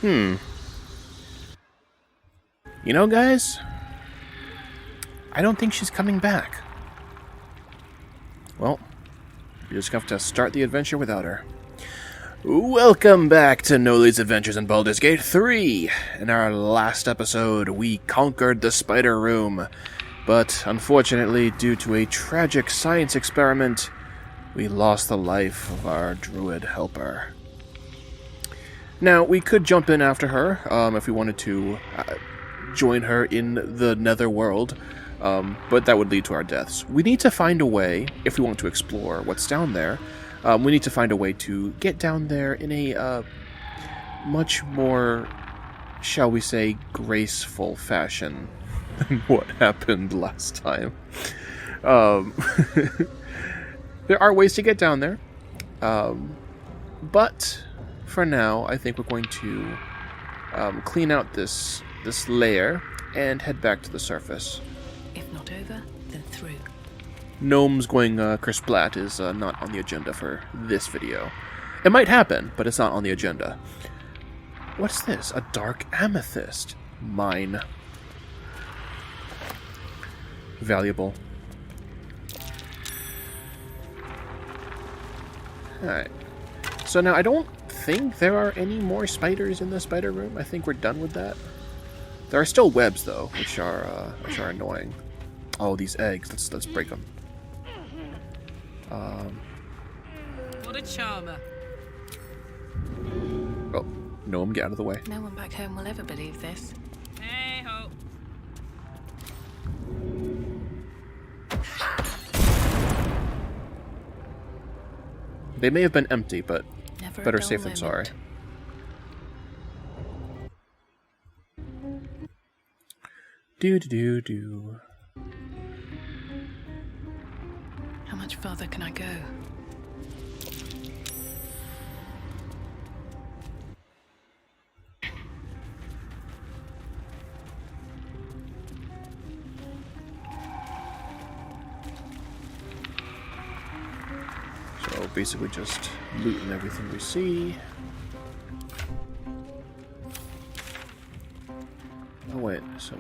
Hmm. You know, guys, I don't think she's coming back. Well, you just have to start the adventure without her. Welcome back to Noli's Adventures in Baldur's Gate 3. In our last episode, we conquered the Spider Room, but unfortunately, due to a tragic science experiment, we lost the life of our druid helper. Now, we could jump in after her, if we wanted to join her in the netherworld, but that would lead to our deaths. We need to find a way, if we want to explore what's down there, we need to find a way to get down there in a much more, shall we say, graceful fashion than what happened last time. There are ways to get down there, but for now, I think we're going to clean out this layer and head back to the surface. If not over, then through. Gnomes going kersplat is not on the agenda for this video. It might happen, but it's not on the agenda. What's this? A dark amethyst. Mine. Valuable. Alright. So now I don't think there are any more spiders in the spider room. I think we're done with that. There are still webs though, which are annoying. Oh, these eggs. Let's break them. What a charmer. Oh, Gnome, get out of the way. No one back home will ever believe this. Hey ho. They may have been empty, but Never better a dull safe than sorry. moment. Do. How much farther can I go? So basically just looting everything we see. Oh wait, so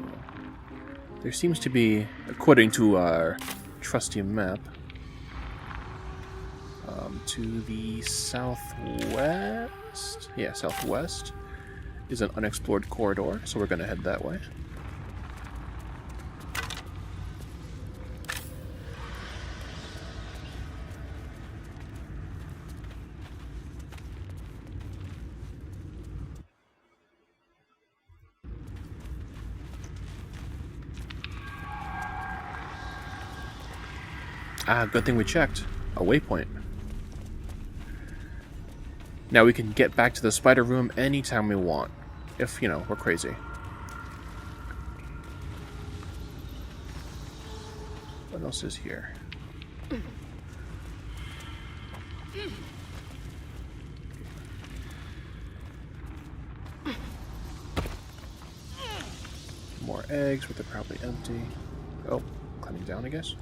there seems to be, according to our trusty map, to the southwest, southwest is an unexplored corridor, so we're going to head that way. Ah, good thing we checked. A waypoint. Now we can get back to the spider room anytime we want. If, you know, we're crazy. What else is here? More eggs, but they're probably empty. Oh, climbing down, I guess.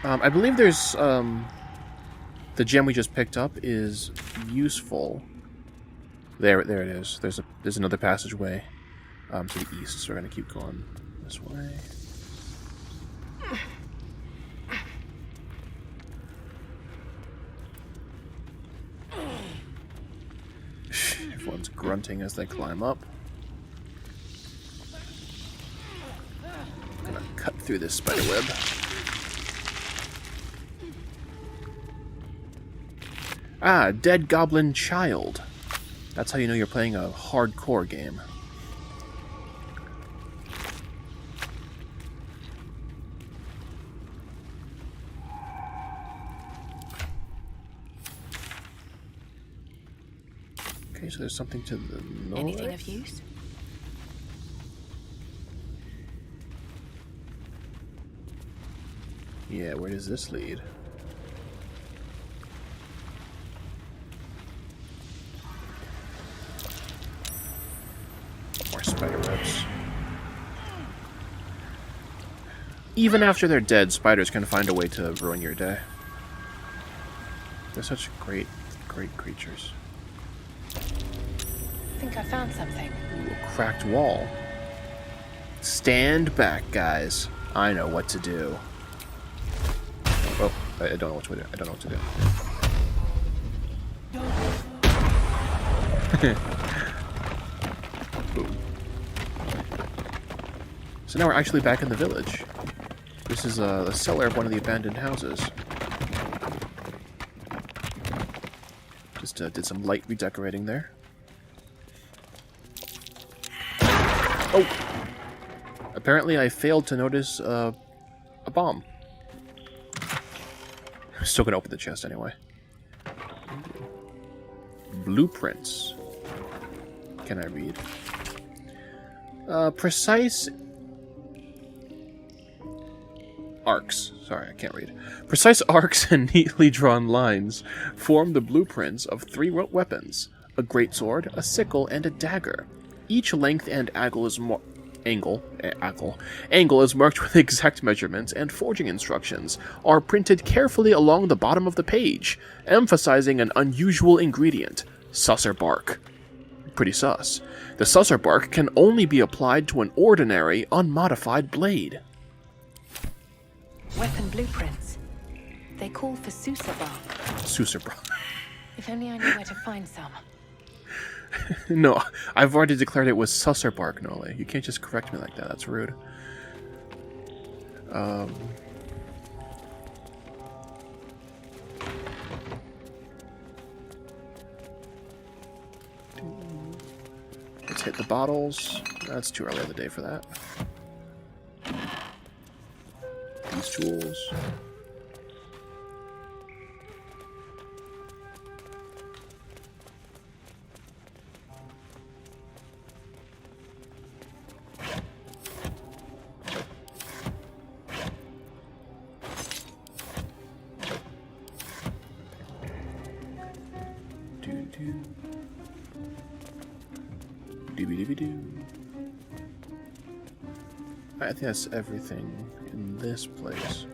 I believe there's, the gem we just picked up is useful. There it is. There's another passageway, to the east, so we're gonna keep going this way. Everyone's grunting as they climb up. Gonna cut through this spider web. Ah, Dead Goblin Child. That's how you know you're playing a hardcore game. Okay, so there's something to the north. Anything of use? Yeah, where does this lead? More spider webs. Even after they're dead, spiders can find a way to ruin your day. They're such great, great creatures. I think I found something. Ooh, a cracked wall. Stand back, guys. I know what to do. Oh, I don't know what to do. I don't know what to do. Boom. So now we're actually back in the village. This is the cellar of one of the abandoned houses. Just did some light redecorating there. Oh! Apparently I failed to notice a bomb. I'm still gonna open the chest anyway. Blueprints. Can I read? Precise arcs. Sorry, I can't read. Precise arcs and neatly drawn lines form the blueprints of 3 weapons: a greatsword, a sickle, and a dagger. Each length and angle is marked with exact measurements, and forging instructions are printed carefully along the bottom of the page, emphasizing an unusual ingredient: susser bark. Pretty sus. The susser bark can only be applied to an ordinary, unmodified blade. Weapon blueprints. They call for Sousa bark. Sousa bark. If only I knew where to find some. No, I've already declared it was susser bark, Noli. You can't just correct me like that. That's rude. Let's hit the bottles. That's too early in the day for that. These tools. I think that's everything in this place.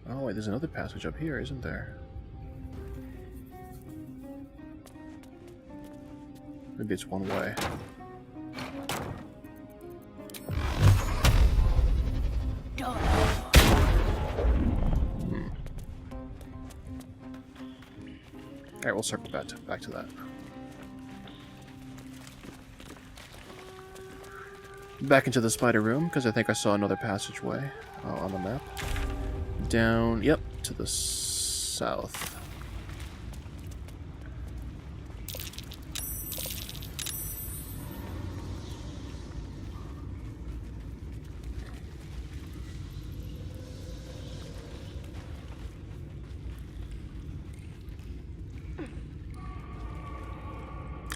Oh wait, there's another passage up here, isn't there? Maybe it's one way. Alright, we'll circle back to that. Back into the spider room, because I think I saw another passageway on the map. Down, yep, to the south.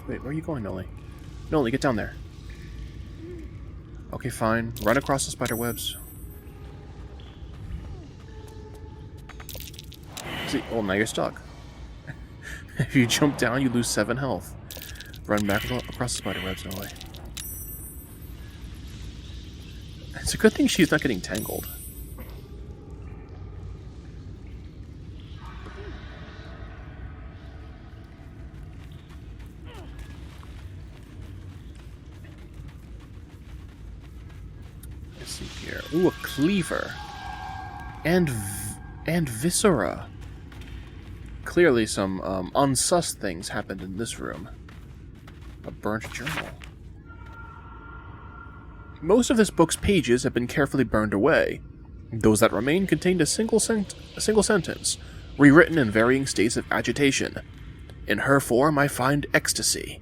Wait, where are you going, Noli? Noli, get down there. Okay, fine. Run across the spider webs. See, well, now you're stuck. If you jump down, you lose 7 health. Run back across the spider webs, Noli. It's a good thing she's not getting tangled. Here. Ooh, a cleaver. And viscera. Clearly some unsus things happened in this room. A burnt journal. Most of this book's pages have been carefully burned away. Those that remain contained a single sentence, rewritten in varying states of agitation. In her form I find ecstasy.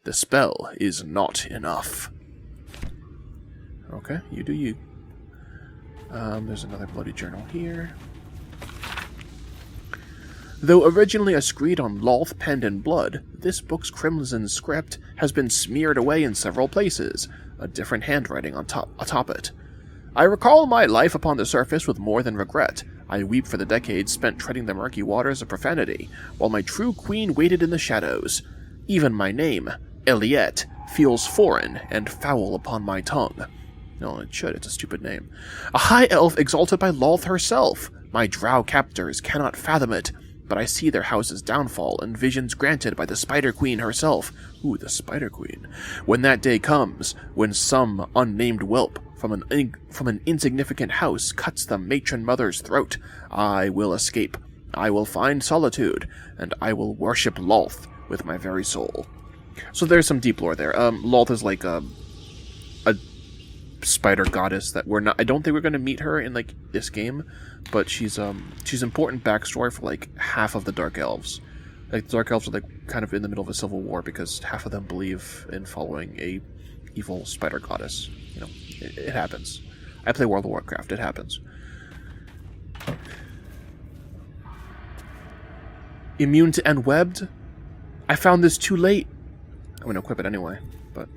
The spell is not enough. Okay, you do you. There's another bloody journal here. Though originally a screed on Lolth penned in blood, this book's crimson script has been smeared away in several places, a different handwriting atop it. I recall my life upon the surface with more than regret. I weep for the decades spent treading the murky waters of profanity, while my true queen waited in the shadows. Even my name, Eliette, feels foreign and foul upon my tongue. No, it should. It's a stupid name. A high elf exalted by Lolth herself. My drow captors cannot fathom it, but I see their house's downfall and visions granted by the Spider Queen herself. Ooh, the Spider Queen. When that day comes, when some unnamed whelp from an insignificant house cuts the matron mother's throat, I will escape. I will find solitude, and I will worship Lolth with my very soul. So there's some deep lore there. Lolth is like a spider goddess that I don't think we're going to meet her in like this game, but she's important backstory for like half of the Dark Elves. Like the Dark Elves are like kind of in the middle of a civil war because half of them believe in following a evil spider goddess. You know, it happens. I play World of Warcraft. It happens. Immune to Unwebbed? I found this too late. I'm going to equip it anyway, but...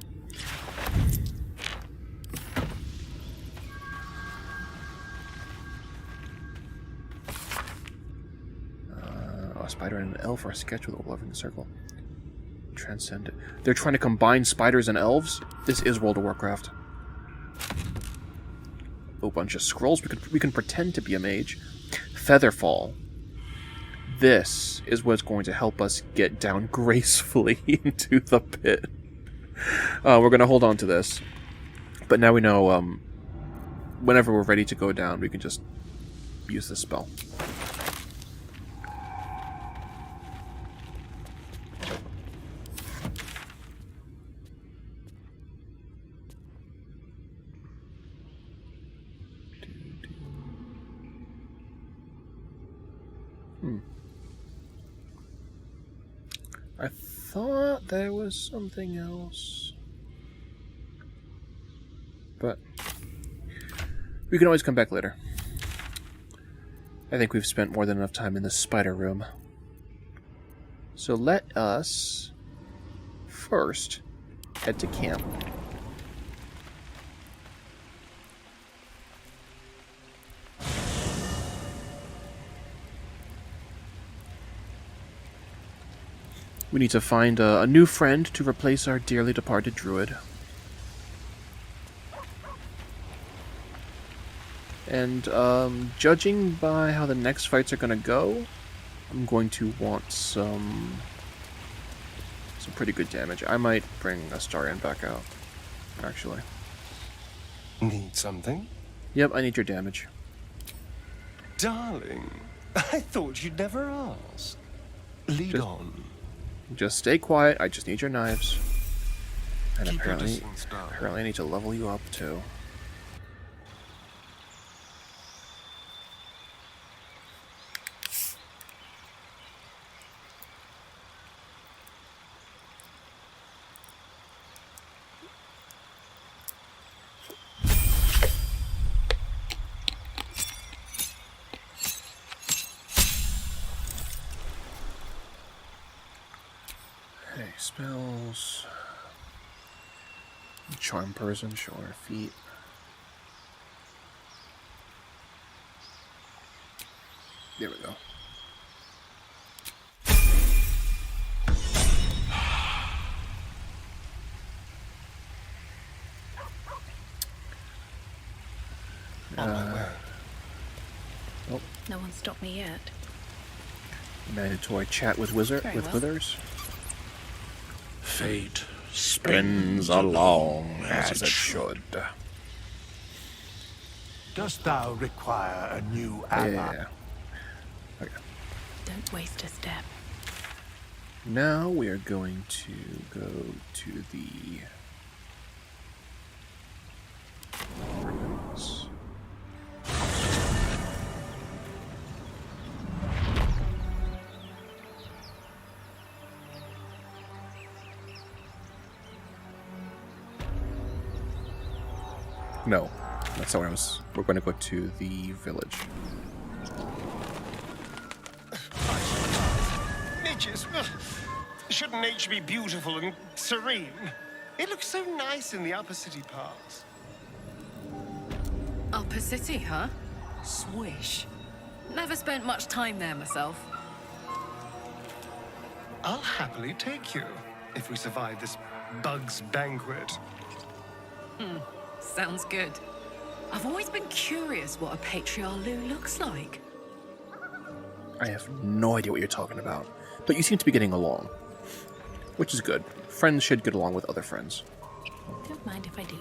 a spider and an elf are a sketch with a loving circle. Transcendent. They're trying to combine spiders and elves? This is World of Warcraft. Oh, bunch of scrolls. We can pretend to be a mage. Featherfall. This is what's going to help us get down gracefully into the pit. We're going to hold on to this. But now we know whenever we're ready to go down, we can just use this spell. I thought there was something else. But we can always come back later. I think we've spent more than enough time in the spider room. So let us first head to camp. We need to find a new friend to replace our dearly departed druid. And judging by how the next fights are going to go, I'm going to want some pretty good damage. I might bring Astarion back out, actually. Need something? Yep, I need your damage. Darling, I thought you'd never ask. Lead on. Just stay quiet. I just need your knives. And Keep your apparently distance, darling. I need to level you up too. Okay, spells. Charm person, show our feet. There we go. No one stopped me yet. Mandatory chat with Very well. Withers. Fate Spins along as it should. Dost thou require a new ally? Yeah. Okay. Don't waste a step. Now we are going to go to the ruins. No, that's not where I was. We're going to go to the village. Nature's... Shouldn't nature be beautiful and serene? It looks so nice in the upper city parks. Upper City, huh? Swish. Never spent much time there myself. I'll happily take you, if we survive this Bug's Banquet. Sounds good. I've always been curious what a patriarch looks like. I have no idea what you're talking about, but you seem to be getting along, which is good. Friends should get along with other friends. Don't mind if I do.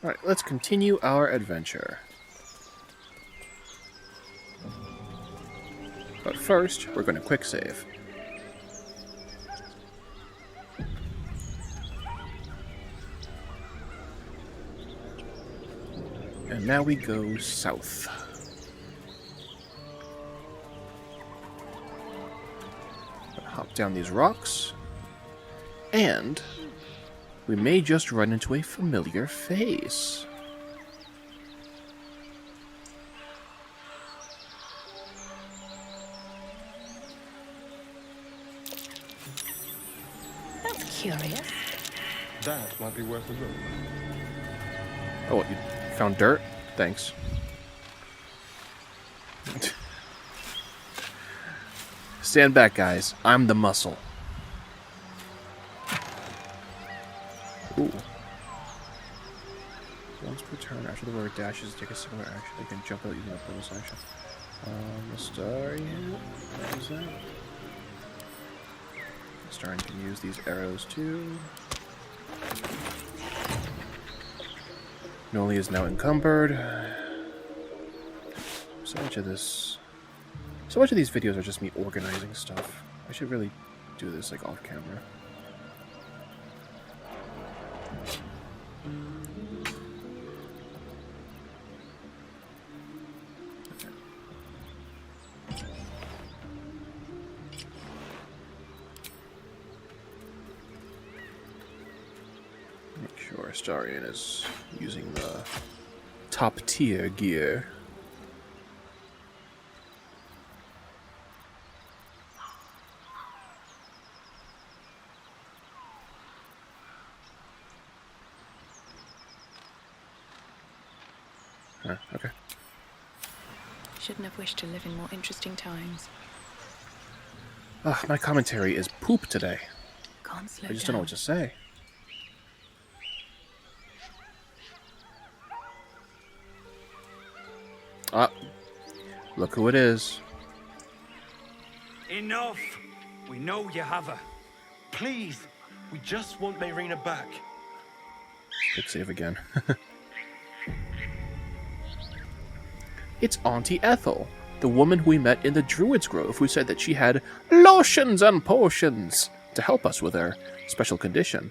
Alright, let's continue our adventure. But first, we're going to quick save. And now we go south. Hop down these rocks. And we may just run into a familiar face. That's curious. That might be worth a look. Oh, what, you found dirt? Thanks. Stand back, guys. I'm the muscle. Ooh. Once per turn, after the word dashes, take a similar action. They can jump out using a bonus action. The Starian. What is that? The Starian can use these arrows too. Noli is now encumbered. So much of these videos are just me organizing stuff. I should really do this like off camera. Make sure Astarion is using the top tier gear. Okay. Shouldn't have wished to live in more interesting times. My commentary is poop today. Can't slow I just don't know what to say. Look who it is. Enough! We know you have her. Please, we just want Mayrina back. Quick save again. It's Auntie Ethel, the woman who we met in the Druid's Grove, who said that she had lotions and potions to help us with our special condition.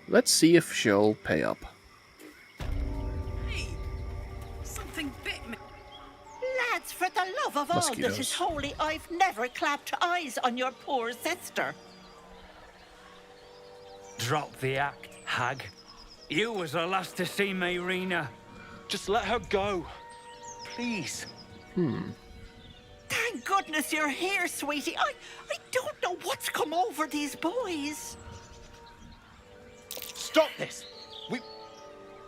Let's see if she'll pay up. Hey! Something bit me. Lads, for the love of all that Mosquitoes. is holy, I've never clapped eyes on your poor sister. Drop the act, hag. You was the last to see Mayrina. Just let her go. Please. Thank goodness you're here, sweetie. I don't know what's come over these boys. Stop this.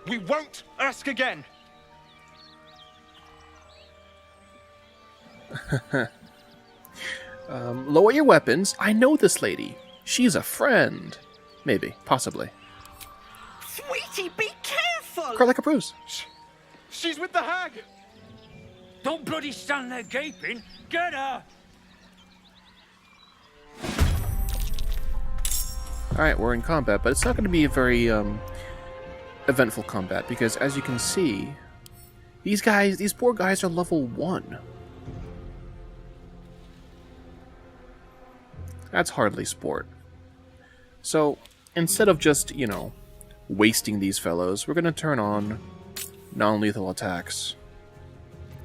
We won't ask again. Lower your weapons. I know this lady. She's a friend. Maybe. Possibly. Sweetie, be careful. Carlica approves. She's with the hag. Don't bloody stand there gaping. Get her! Alright, we're in combat, but it's not going to be a very eventful combat, because as you can see, these poor guys are level 1. That's hardly sport. So, instead of just, wasting these fellows, we're going to turn on non-lethal attacks.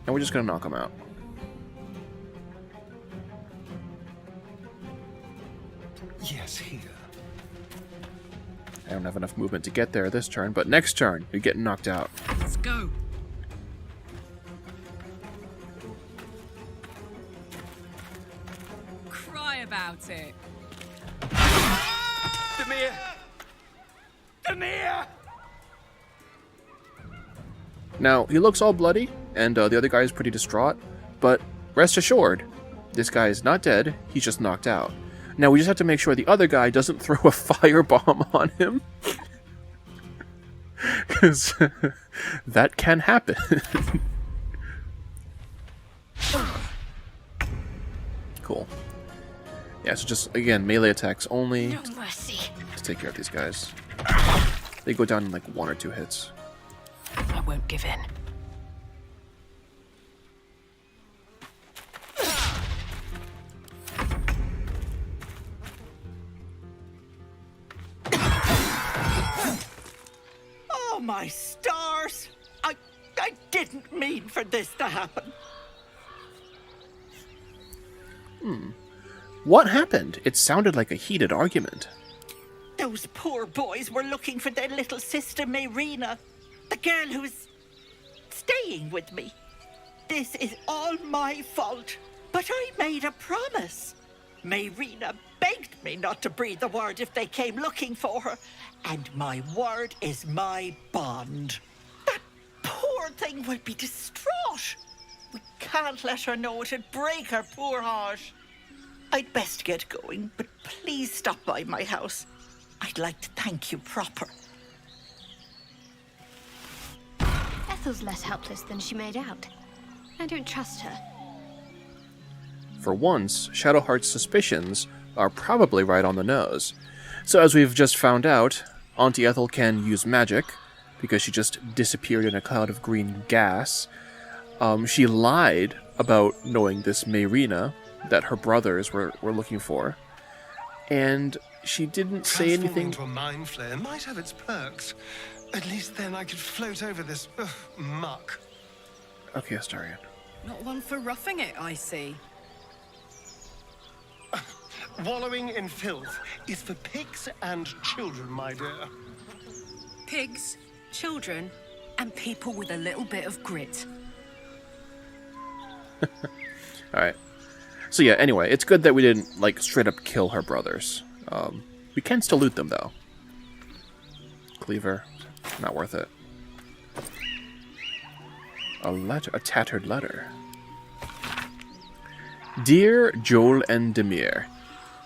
And we're just going to knock them out. Yes, here. I don't have enough movement to get there this turn, but next turn, you're getting knocked out. Let's go. Cry about it. Demir! Demir! Now, he looks all bloody, and the other guy is pretty distraught, but rest assured, This guy is not dead, he's just knocked out. Now we just have to make sure the other guy doesn't throw a firebomb on him. Because that can happen. Cool. Yeah, so just, again, melee attacks only No mercy. to take care of these guys. They go down in like 1 or 2 hits. I won't give in. Oh, my stars! I didn't mean for this to happen. What happened? It sounded like a heated argument. Those poor boys were looking for their little sister, Mayrina, the girl who was staying with me. This is all my fault, but I made a promise. Mayrina begged me not to breathe a word if they came looking for her, and my word is my bond. That poor thing will be distraught. We can't let her know, it'd break her poor heart. I'd best get going, but please stop by my house. I'd like to thank you proper. Ethel's less helpless than she made out. I don't trust her. For once, Shadowheart's suspicions are probably right on the nose. So as we've just found out, Auntie Ethel can use magic, because she just disappeared in a cloud of green gas. She lied about knowing this Mayrina that her brothers were looking for. And she didn't say anything. Transforming into a mind flare might have its perks. At least then I could float over this muck. Okay, Astarion. Not one for roughing it, I see. Wallowing in filth is for pigs and children, my dear. Pigs, children, and people with a little bit of grit. Alright. So yeah, anyway, it's good that we didn't, like, straight up kill her brothers. We can still loot them, though. Cleaver. Not worth it. A tattered letter. Dear Joel and Demir,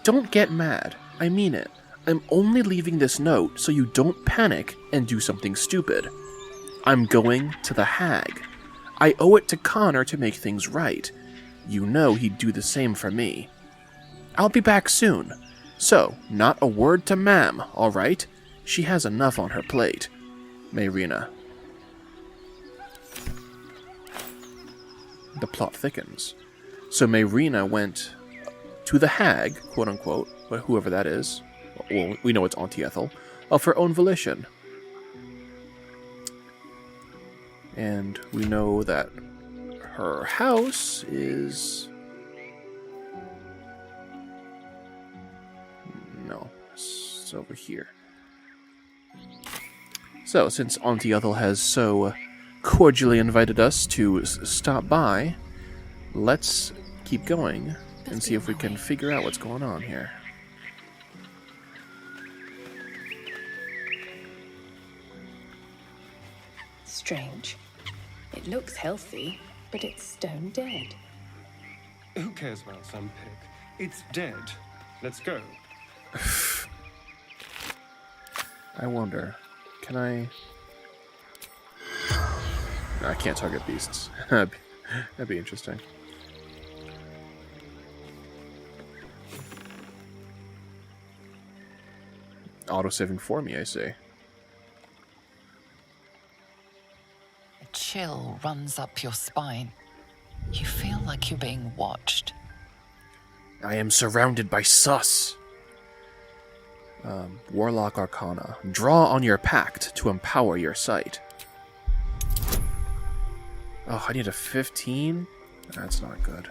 don't get mad. I mean it. I'm only leaving this note so you don't panic and do something stupid. I'm going to the hag. I owe it to Connor to make things right. You know he'd do the same for me. I'll be back soon. So, not a word to Ma'am, all right? She has enough on her plate. Mayrina. The plot thickens. So Mayrina went to the hag, quote-unquote, whoever that is. Well, we know it's Auntie Ethel, of her own volition. And we know that her house is... No, it's over here. So, since Auntie Ethel has so cordially invited us to stop by, let's keep going and see if we can figure out what's going on here. Strange. It looks healthy, but it's stone dead. Who cares about some pig? It's dead. Let's go. I wonder, can I... No, I can't target beasts. That'd be interesting. Auto-saving for me, I see. A chill runs up your spine. You feel like you're being watched. I am surrounded by sus. Warlock Arcana. Draw on your pact to empower your sight. Oh, I need a 15? That's not good.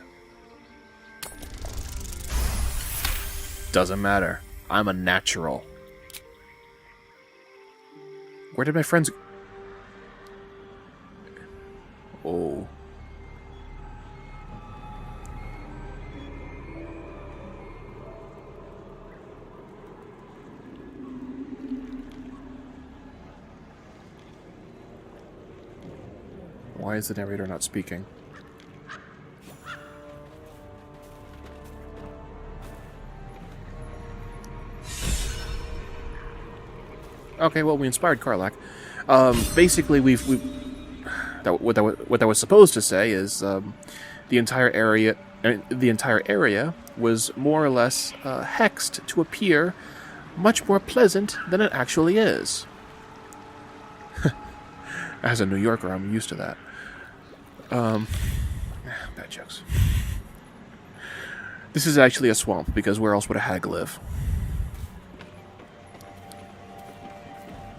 Doesn't matter. I'm a natural. Where did my friends... Oh. Why is the narrator not speaking? Okay, well, we inspired Karlak. Basically, what I was supposed to say is the entire area was more or less hexed to appear much more pleasant than it actually is. As a New Yorker, I'm used to that. Bad jokes. This is actually a swamp, because where else would a hag live?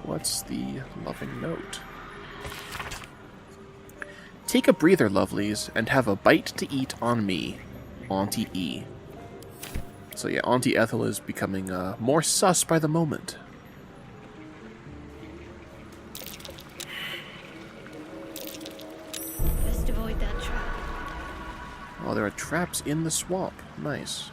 What's the loving note? Take a breather, lovelies, and have a bite to eat on me, Auntie E. So yeah, Auntie Ethel is becoming more sus by the moment. Best avoid that trap. Oh, there are traps in the swamp. Nice.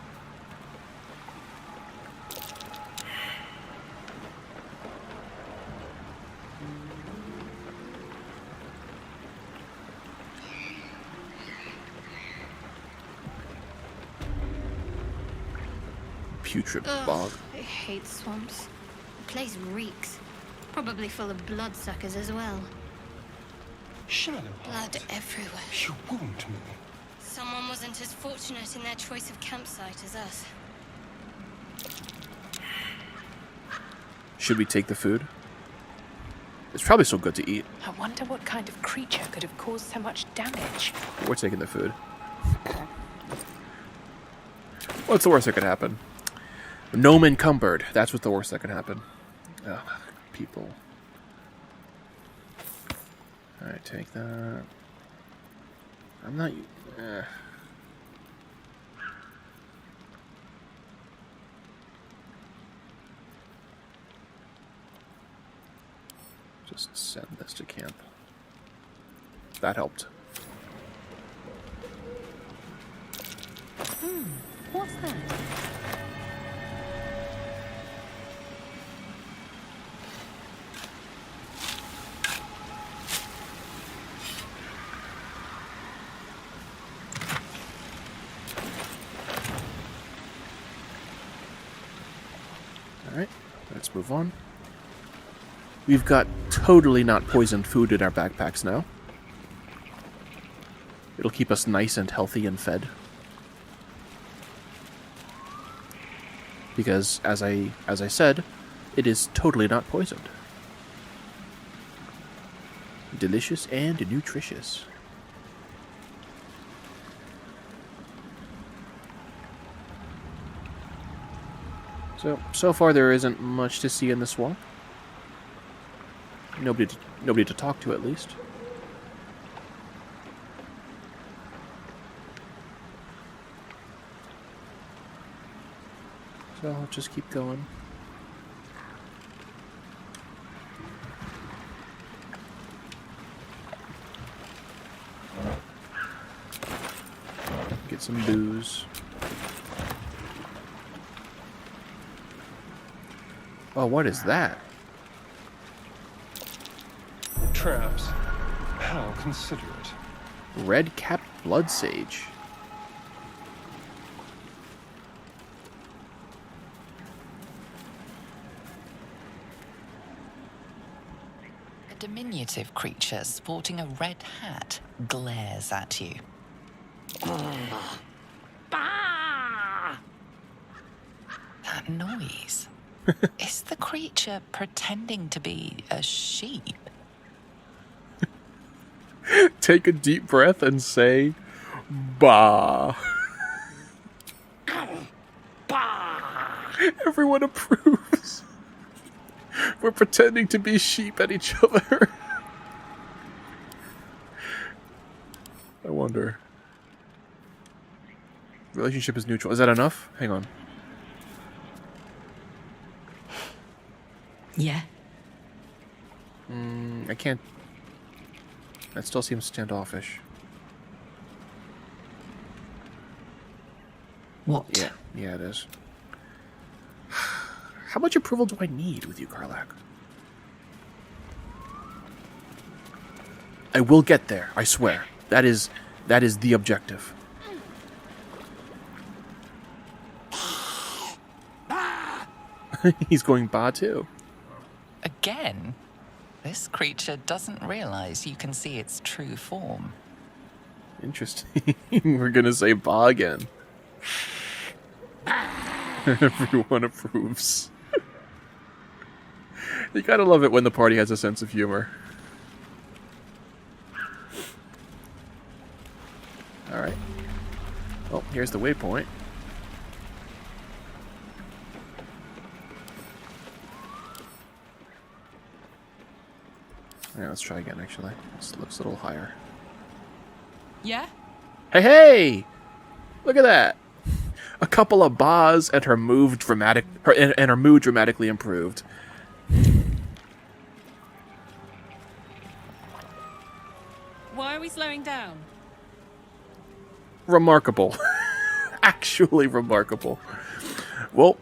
Putrid bog. I hate swamps. The place reeks. Probably full of bloodsuckers as well. Shadowheart, Blood everywhere. you wound me. Someone wasn't as fortunate in their choice of campsite as us. Should we take the food? It's probably so good to eat. I wonder what kind of creature could have caused so much damage. We're taking the food. What's the worst that could happen? Gnome encumbered. That's what's the worst that could happen. Ugh, people. Alright, take that. I'm not... Just send this to camp. That helped. What's that? Alright, let's move on. We've got totally not poisoned food in our backpacks now. It'll keep us nice and healthy and fed. Because, as I said, it is totally not poisoned. Delicious and nutritious. So far there isn't much to see in the swamp. Nobody to talk to, at least. So I'll just keep going. Get some booze. Oh, what is that? Traps. How considerate. Red-capped blood sage. A diminutive creature sporting a red hat glares at you. That noise. Is the creature pretending to be a sheep? Take a deep breath and say, "Bah." Everyone approves. We're pretending to be sheep at each other. I wonder. Relationship is neutral. Is that enough? Hang on. Yeah. I can't... That still seems standoffish. What? Yeah, it is. How much approval do I need with you, Karlak? I will get there, I swear. That is the objective. He's going bah too. A again? This creature doesn't realize you can see its true form. Interesting. We're gonna say ba again. Everyone approves. You gotta love it when the party has a sense of humor. Alright. Well, here's the waypoint. Yeah, let's try again, actually. This looks a little higher. Yeah? Hey, hey! Look at that! A couple of bas and her mood dramatically improved. Why are we slowing down? Remarkable. Actually remarkable. Well,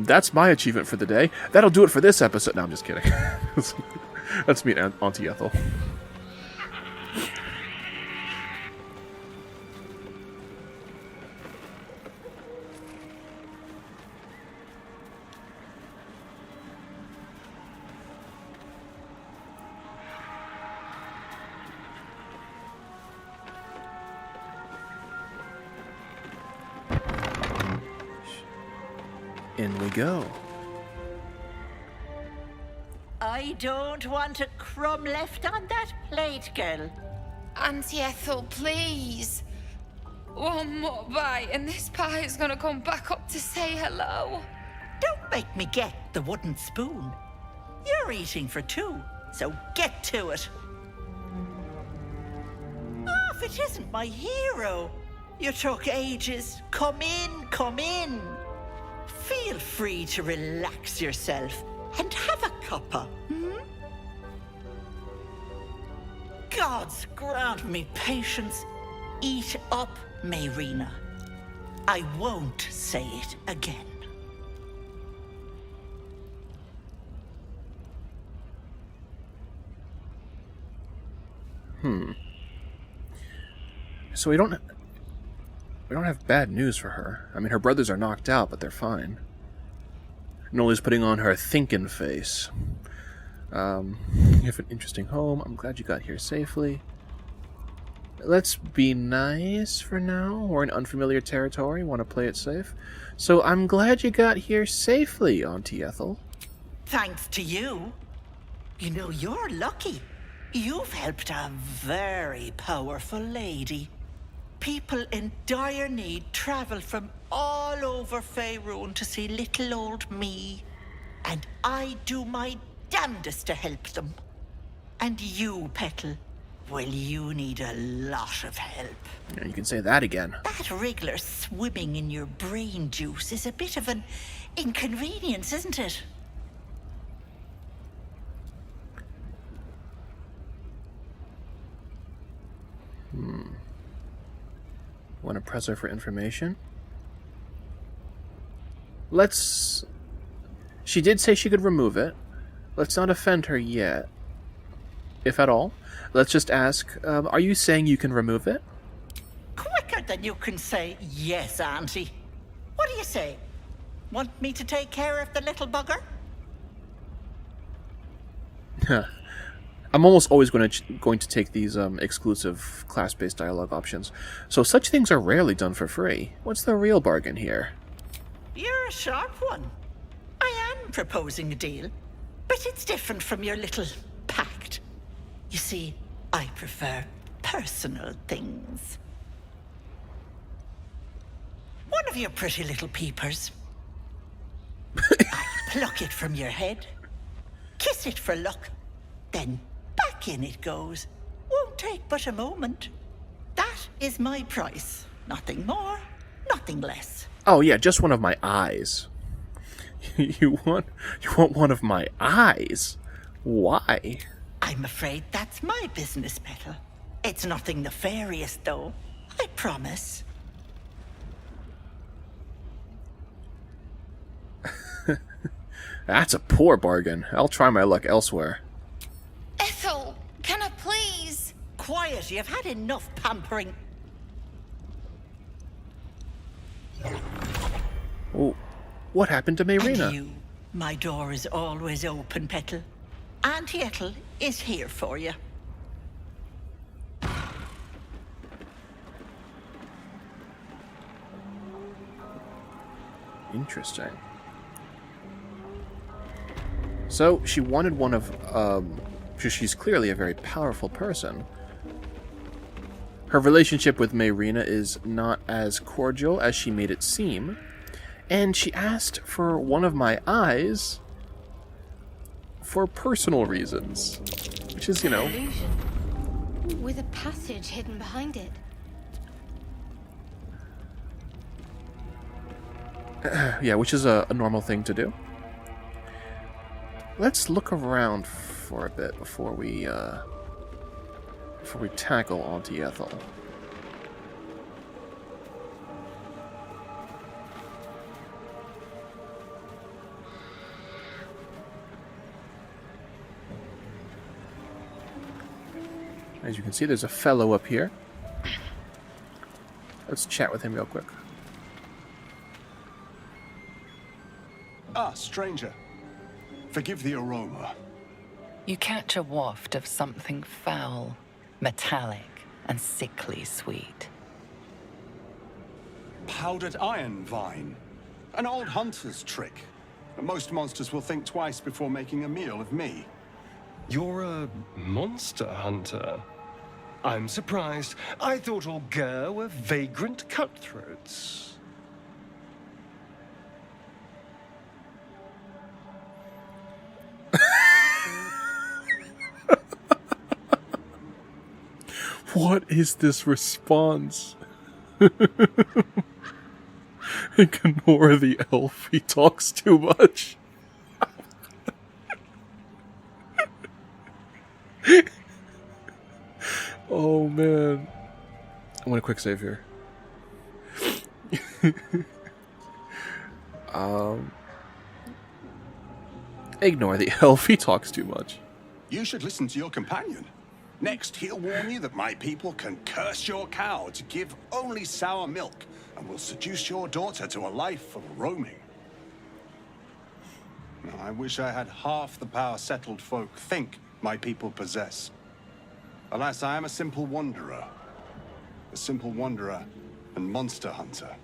that's my achievement for the day. That'll do it for this episode. No, I'm just kidding. Let's meet Auntie Ethel. In we go. I don't want a crumb left on that plate, girl. Auntie Ethel, please. One more bite and this pie is gonna come back up to say hello. Don't make me get the wooden spoon. You're eating for two, so get to it. Oh, if it isn't my hero. You took ages. Come in, come in. Feel free to relax yourself and have a cuppa, Gods grant me patience. Eat up, Mayrina. I won't say it again. So we don't have bad news for her. I mean, her brothers are knocked out, but they're fine. Noli's putting on her thinking face. You have an interesting home. I'm glad you got here safely. Let's be nice for now. We're in unfamiliar territory. Want to play it safe. So I'm glad you got here safely, Auntie Ethel. Thanks to you. You know, you're lucky. You've helped a very powerful lady. People in dire need travel from all over Faerun to see little old me. And I do my damnedest to help them. And you, Petal, well, you need a lot of help. Yeah, you can say that again. That wriggler swimming in your brain juice is a bit of an inconvenience, isn't it? Want to press her for information? She did say she could remove it. Let's not offend her yet. If at all. Let's just ask, are you saying you can remove it? Quicker than you can say yes, Auntie. What do you say? Want me to take care of the little bugger? I'm almost always going to take these exclusive class-based dialogue options. So such things are rarely done for free. What's the real bargain here? You're a sharp one. I am proposing a deal, but it's different from your little pact. You see, I prefer personal things. One of your pretty little peepers. I pluck it from your head, kiss it for luck, then back in it goes. Won't take but a moment. That is my price. Nothing more, nothing less. Oh yeah, just one of my eyes. You want one of my eyes? Why? I'm afraid that's my business, Petal. It's nothing nefarious, though. I promise. That's a poor bargain. I'll try my luck elsewhere. Ethel, can I please? Quiet, you've had enough pampering. Oh, what happened to Mayrina? And you, my door is always open, Petal. Auntie Ethel is here for you. Interesting. So, she wanted one of, she's clearly a very powerful person. Her relationship with Mayrina is not as cordial as she made it seem, and she asked for one of my eyes for personal reasons, which is, Illusion. With a passage hidden behind it. Yeah, which is a normal thing to do. Let's look around for a bit before we tackle Auntie Ethel. As you can see, there's a fellow up here. Let's chat with him real quick. Ah, stranger. Forgive the aroma. You catch a waft of something foul, metallic, and sickly sweet. Powdered iron vine. An old hunter's trick. Most monsters will think twice before making a meal of me. You're a monster hunter. I'm surprised. I thought all Ger were vagrant cutthroats. What is this response? Ignore the elf, he talks too much. Oh man. I want a quick save here. Ignore the elf, he talks too much. You should listen to your companion. Next, he'll warn you that my people can curse your cow to give only sour milk, and will seduce your daughter to a life of roaming. Now, I wish I had half the power settled folk think my people possess. Alas, I am a simple wanderer. A simple wanderer and monster hunter.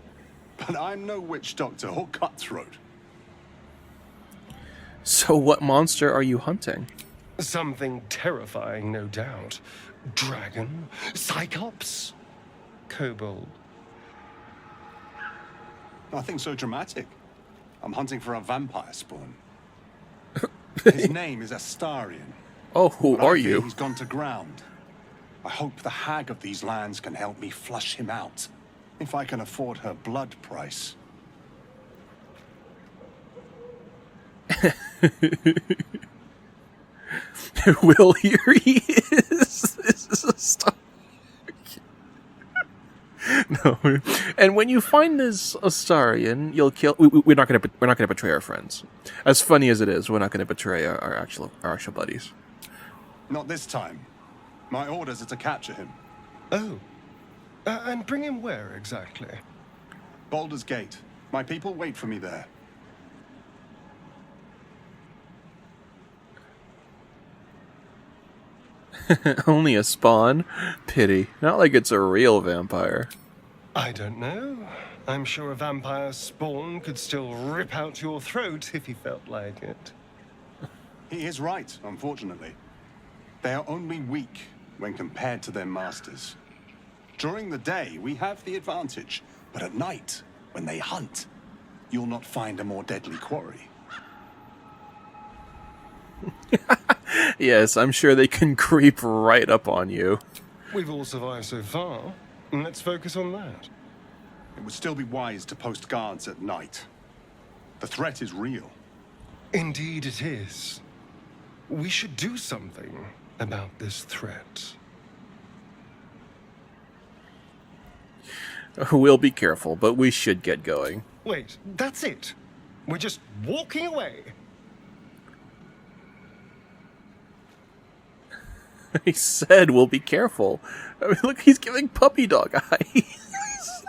But I'm no witch doctor or cutthroat. So what monster are you hunting? Something terrifying, no doubt. Dragon? Cyclops? Kobold? Nothing so dramatic. I'm hunting for a vampire spawn. His name is Astarion. Oh, who But are I fear you? He's gone to ground. I hope the hag of these lands can help me flush him out, if I can afford her blood price. Will, here he is. This is a star. No, and when you find this Astarion, you'll kill. We're not gonna betray our friends. As funny as it is, we're not gonna betray our actual buddies. Not this time. My orders are to capture him. Oh. And bring him where exactly? Baldur's Gate. My people wait for me there. Only a spawn? Pity. Not like it's a real vampire. I don't know. I'm sure a vampire spawn could still rip out your throat if he felt like it. He is right, unfortunately. They are only weak when compared to their masters. During the day, we have the advantage, but at night, when they hunt, you'll not find a more deadly quarry. Yes, I'm sure they can creep right up on you. We've all survived so far. Let's focus on that. It would still be wise to post guards at night. The threat is real. Indeed it is. We should do something about this threat. We'll be careful, but we should get going. Wait, that's it. We're just walking away. He said we'll be careful. I mean, look, he's giving puppy dog eyes.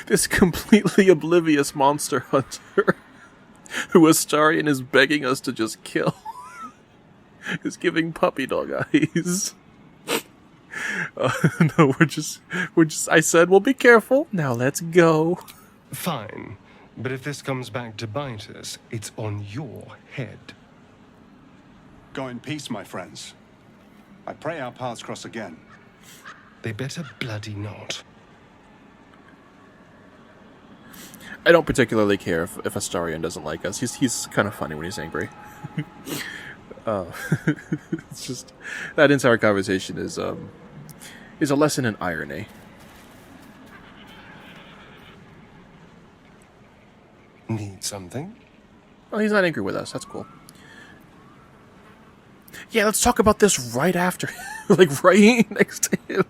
this completely oblivious monster hunter who Astarion is begging us to just kill is giving puppy dog eyes. No, we're just, I said, well, be careful. Now let's go. Fine, but if this comes back to bite us, it's on your head. Go in peace, my friends. I pray our paths cross again. They better bloody not. I don't particularly care if Astarion doesn't like us. He's kind of funny when he's angry. It's just that entire conversation is a lesson in irony. Need something? Well, he's not angry with us. That's cool. Yeah, let's talk about this right after, like right next to him.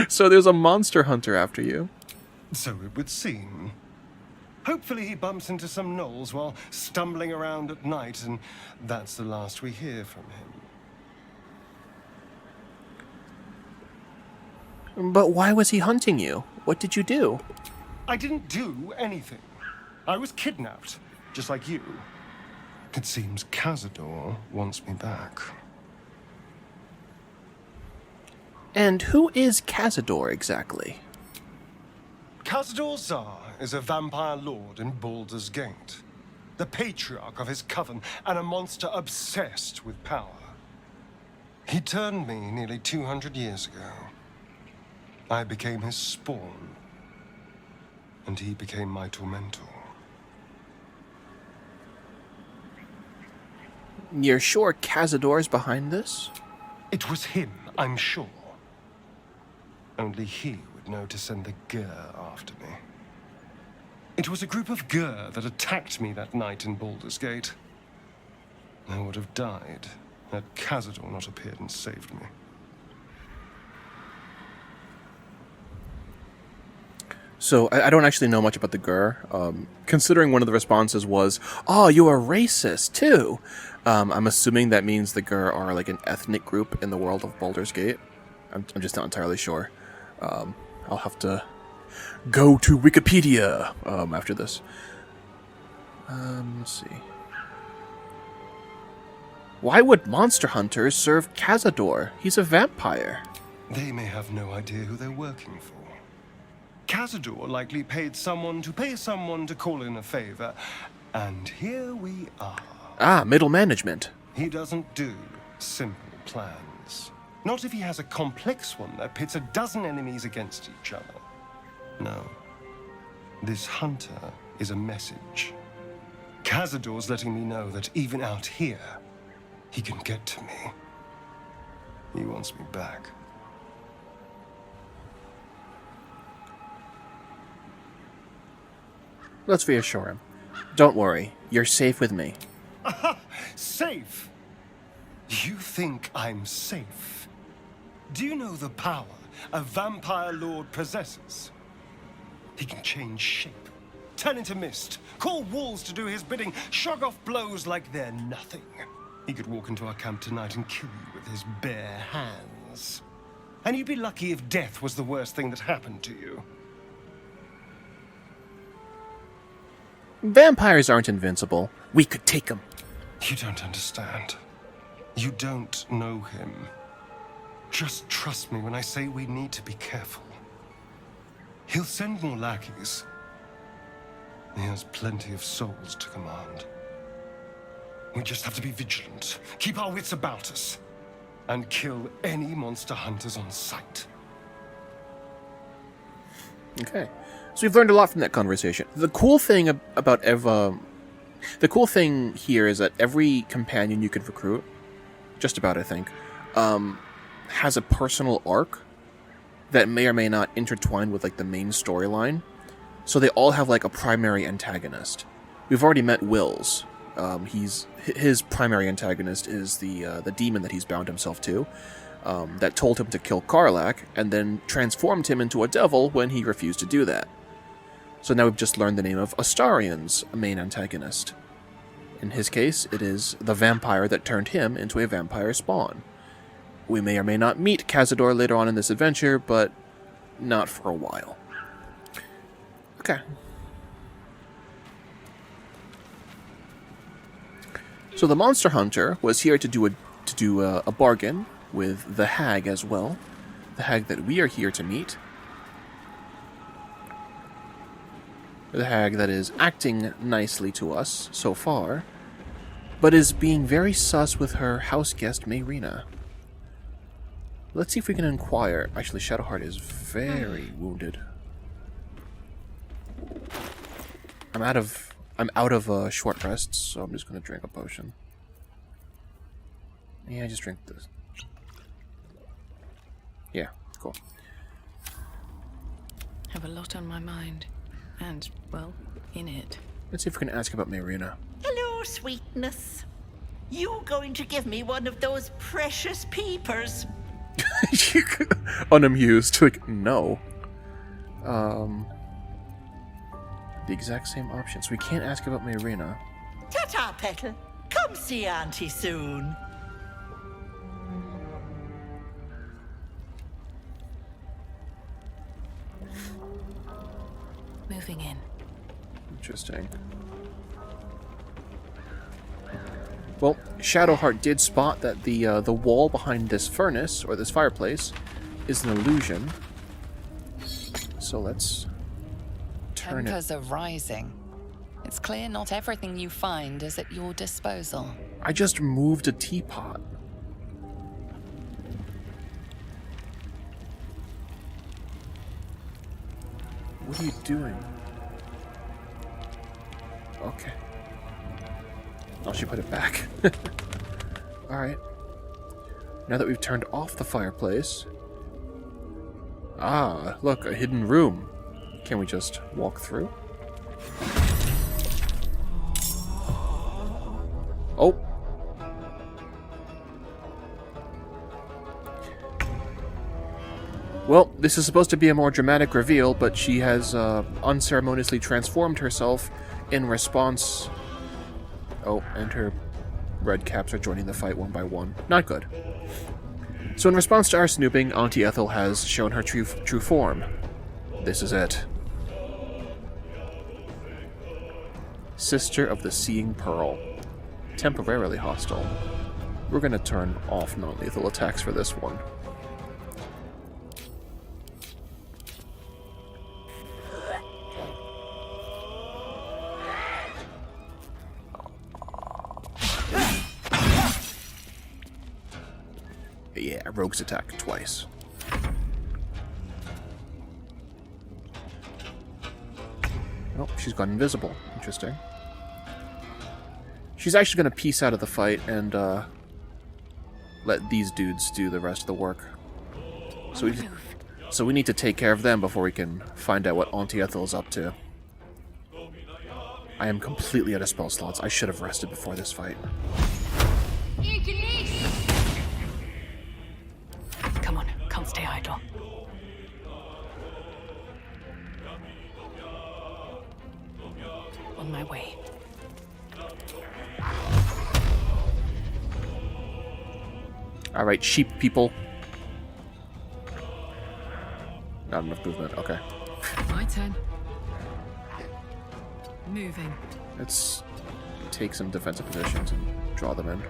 So there's a monster hunter after you. So it would seem. Hopefully he bumps into some gnolls while stumbling around at night, and that's the last we hear from him. But why was he hunting you? What did you do? I didn't do anything. I was kidnapped, just like you. It seems Cazador wants me back. And who is Cazador exactly? Cazador Zar is a vampire lord in Baldur's Gate, the patriarch of his coven and a monster obsessed with power. He turned me nearly 200 years ago. I became his spawn, and he became my tormentor. You're sure Cazador's behind this? It was him, I'm sure. Only he would know to send the Gur after me. It was a group of Gur that attacked me that night in Baldur's Gate. I would have died had Cazador not appeared and saved me. So, I don't actually know much about the Gur. Considering one of the responses was, "Oh, you're a racist, too." I'm assuming that means the Gur are like an ethnic group in the world of Baldur's Gate. I'm just not entirely sure. I'll have to go to Wikipedia after this. Let's see. Why would monster hunters serve Cazador? He's a vampire. They may have no idea who they're working for. Cazador likely paid someone to call in a favor, and here we are. Ah, middle management. He doesn't do simple plans. Not if he has a complex one that pits a dozen enemies against each other. No. This hunter is a message. Cazador's letting me know that even out here, he can get to me. He wants me back. Let's reassure him. Don't worry, you're safe with me. Aha! Safe? You think I'm safe? Do you know the power a vampire lord possesses? He can change shape, turn into mist, call wolves to do his bidding, shrug off blows like they're nothing. He could walk into our camp tonight and kill you with his bare hands. And you'd be lucky if death was the worst thing that happened to you. Vampires aren't invincible. We could take them. You don't understand. You don't know him. Just trust me when I say we need to be careful. He'll send more lackeys. He has plenty of souls to command. We just have to be vigilant, keep our wits about us, and kill any monster hunters on sight. Okay. So we've learned a lot from that conversation. The cool thing about the cool thing here is that every companion you can recruit, just about I think, has a personal arc that may or may not intertwine with like the main storyline. So they all have like a primary antagonist. We've already met Will's. His primary antagonist is the demon that he's bound himself to, that told him to kill Karlach, and then transformed him into a devil when he refused to do that. So now we've just learned the name of Astarion's main antagonist. In his case, it is the vampire that turned him into a vampire spawn. We may or may not meet Cazador later on in this adventure, but not for a while. Okay. So the monster hunter was here to do a bargain with the hag as well. The hag that we are here to meet. The hag that is acting nicely to us so far, but is being very sus with her house guest, Mayrina. Let's see if we can inquire. Actually, Shadowheart is very wounded. I'm out of short rests, so I'm just going to drink a potion. Yeah, just drink this. Yeah, cool. Have a lot on my mind. And, well, in it. Let's see if we can ask about Mayrina. Hello, sweetness. You going to give me one of those precious peepers? Unamused. Like, no. The exact same options. We can't ask about Mayrina. Ta-ta, Petal. Come see Auntie soon. Moving in. Interesting. Well, Shadowheart did spot that the wall behind this furnace, or this fireplace, is an illusion. So let's turn Tempers are rising. It's clear not everything you find is at your disposal. I just moved a teapot. What are you doing? Okay. Oh, she put it back. Alright. Now that we've turned off the fireplace... Ah, look, a hidden room. Can we just walk through? Oh! Well, this is supposed to be a more dramatic reveal, but she has unceremoniously transformed herself in response... Oh, and her red caps are joining the fight one by one. Not good. So in response to our snooping, Auntie Ethel has shown her true form. This is it. Sister of the Seeing Pearl. Temporarily hostile. We're going to turn off non-lethal attacks for this one. Yeah, rogue's attack twice. Oh, she's gone invisible. Interesting. She's actually going to peace out of the fight and let these dudes do the rest of the work. So we need to take care of them before we can find out what Auntie Ethel is up to. I am completely out of spell slots. I should have rested before this fight. Come on, can't stay idle. On my way. Alright, sheep people. Not enough movement, okay. My turn. Moving. Let's take some defensive positions and draw them in.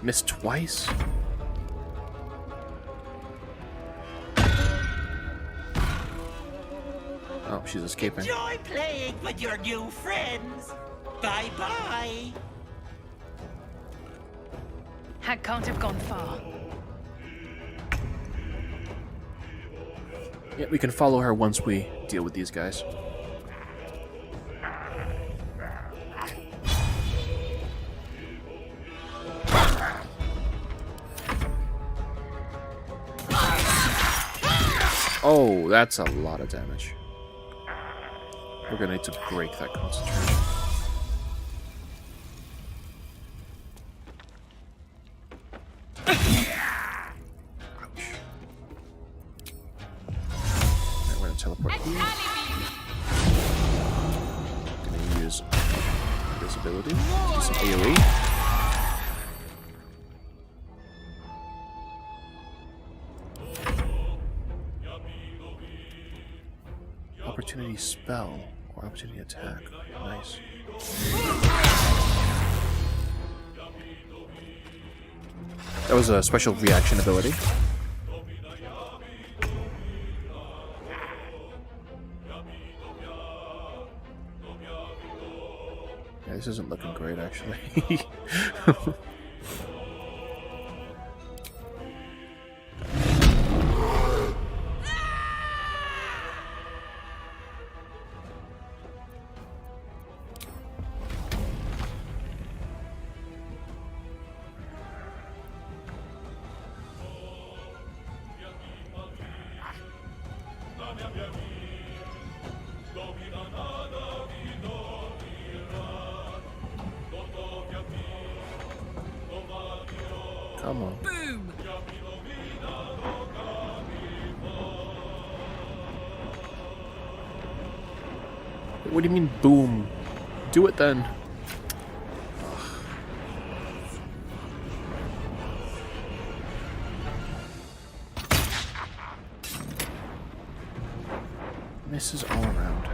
Missed twice? Oh, she's escaping. Enjoy playing with your new friends. Bye-bye. Hag can't have gone far. Yeah, we can follow her once we deal with these guys. Oh, that's a lot of damage. We're gonna need to break that concentration. Ouch. Right, we're gonna teleport here. Gonna use invisibility. Do some AoE. Opportunity spell or opportunity attack. Nice. That was a special reaction ability. Yeah, this isn't looking great, actually. Come on. Boom! What do you mean, boom? Do it then. Misses all around.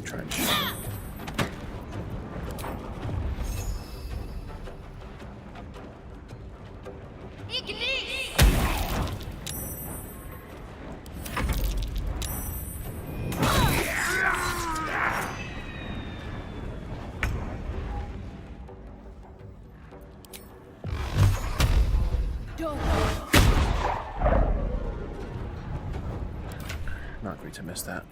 Try and shoot. Not great to miss that.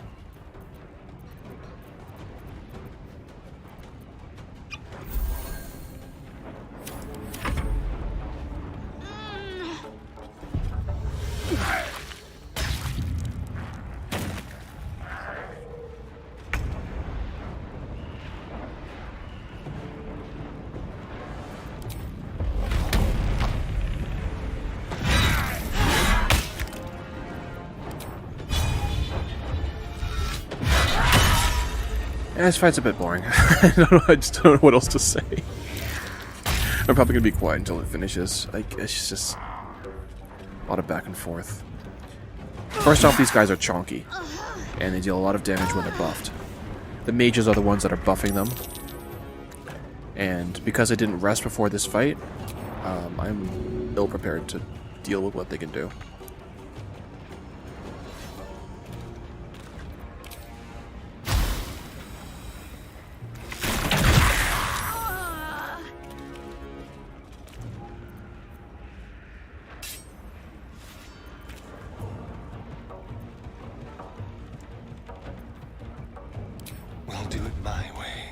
This fight's a bit boring. I just don't know what else to say. I'm probably gonna be quiet until it finishes. Like, it's just a lot of back and forth. First off, these guys are chonky, and they deal a lot of damage when they're buffed. The mages are the ones that are buffing them, and because I didn't rest before this fight, I'm ill prepared to deal with what they can do. We'll do it my way.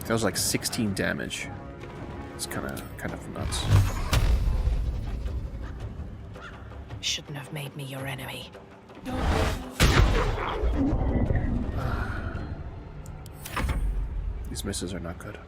That was like 16 damage. It's kind of nuts. Shouldn't have made me your enemy. These misses are not good.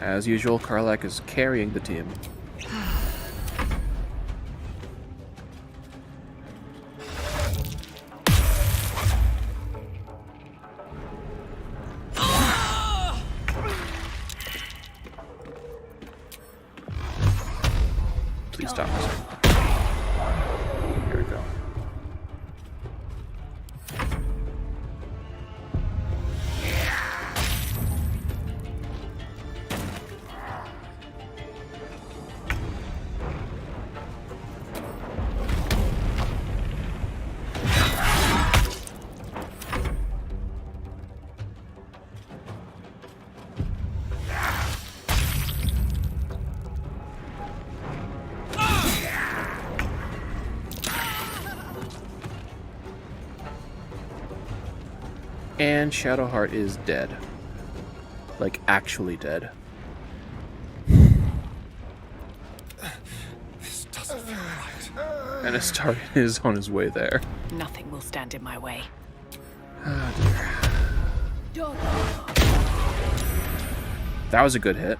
As usual, Karlak is carrying the team. stop missing. Here we go. And Shadowheart is dead. Like, actually dead. This doesn't feel right. And Astarion is on his way there. Nothing will stand in my way. Oh dear. That was a good hit.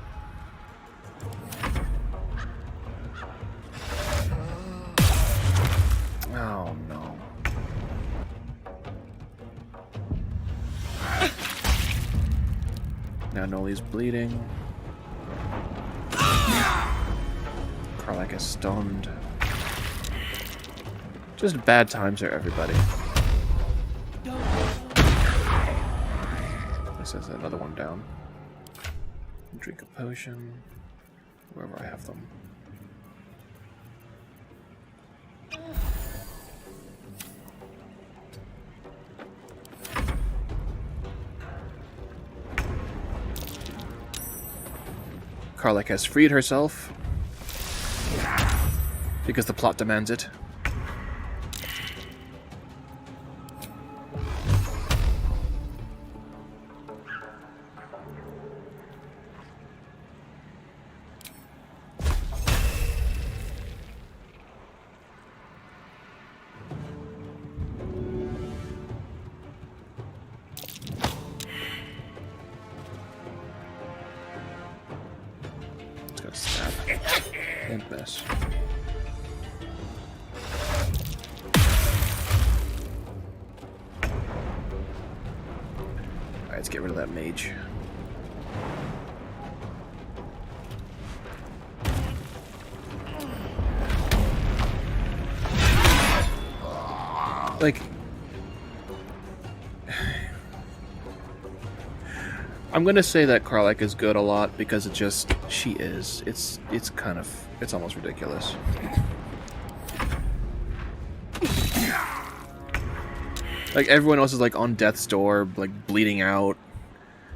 Oh no. Now Noli's bleeding. Karlach is stunned. Just bad times for everybody. This is another one down. Drink a potion. Wherever I have them. Karlach has freed herself because the plot demands it. Stab. And miss. Alright, let's get rid of that mage. Like, I'm gonna say that Karlach is good a lot because it just she is. It's almost ridiculous. Like everyone else is like on death's door, like bleeding out,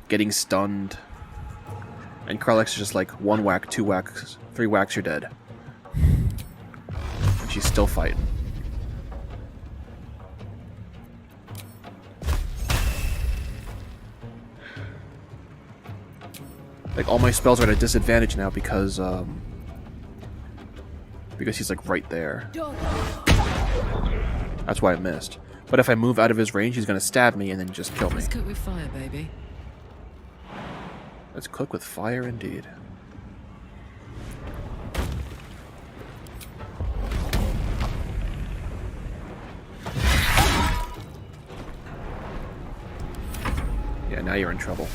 getting stunned, and Karlach's just like 1 whack, 2 whacks, 3 whacks, you're dead, and she's still fighting. Like, all my spells are at a disadvantage now because he's, like, right there. That's why I missed. But if I move out of his range, he's gonna stab me and then just kill me. Let's cook with fire, baby. Let's cook with fire, indeed. Yeah, now you're in trouble.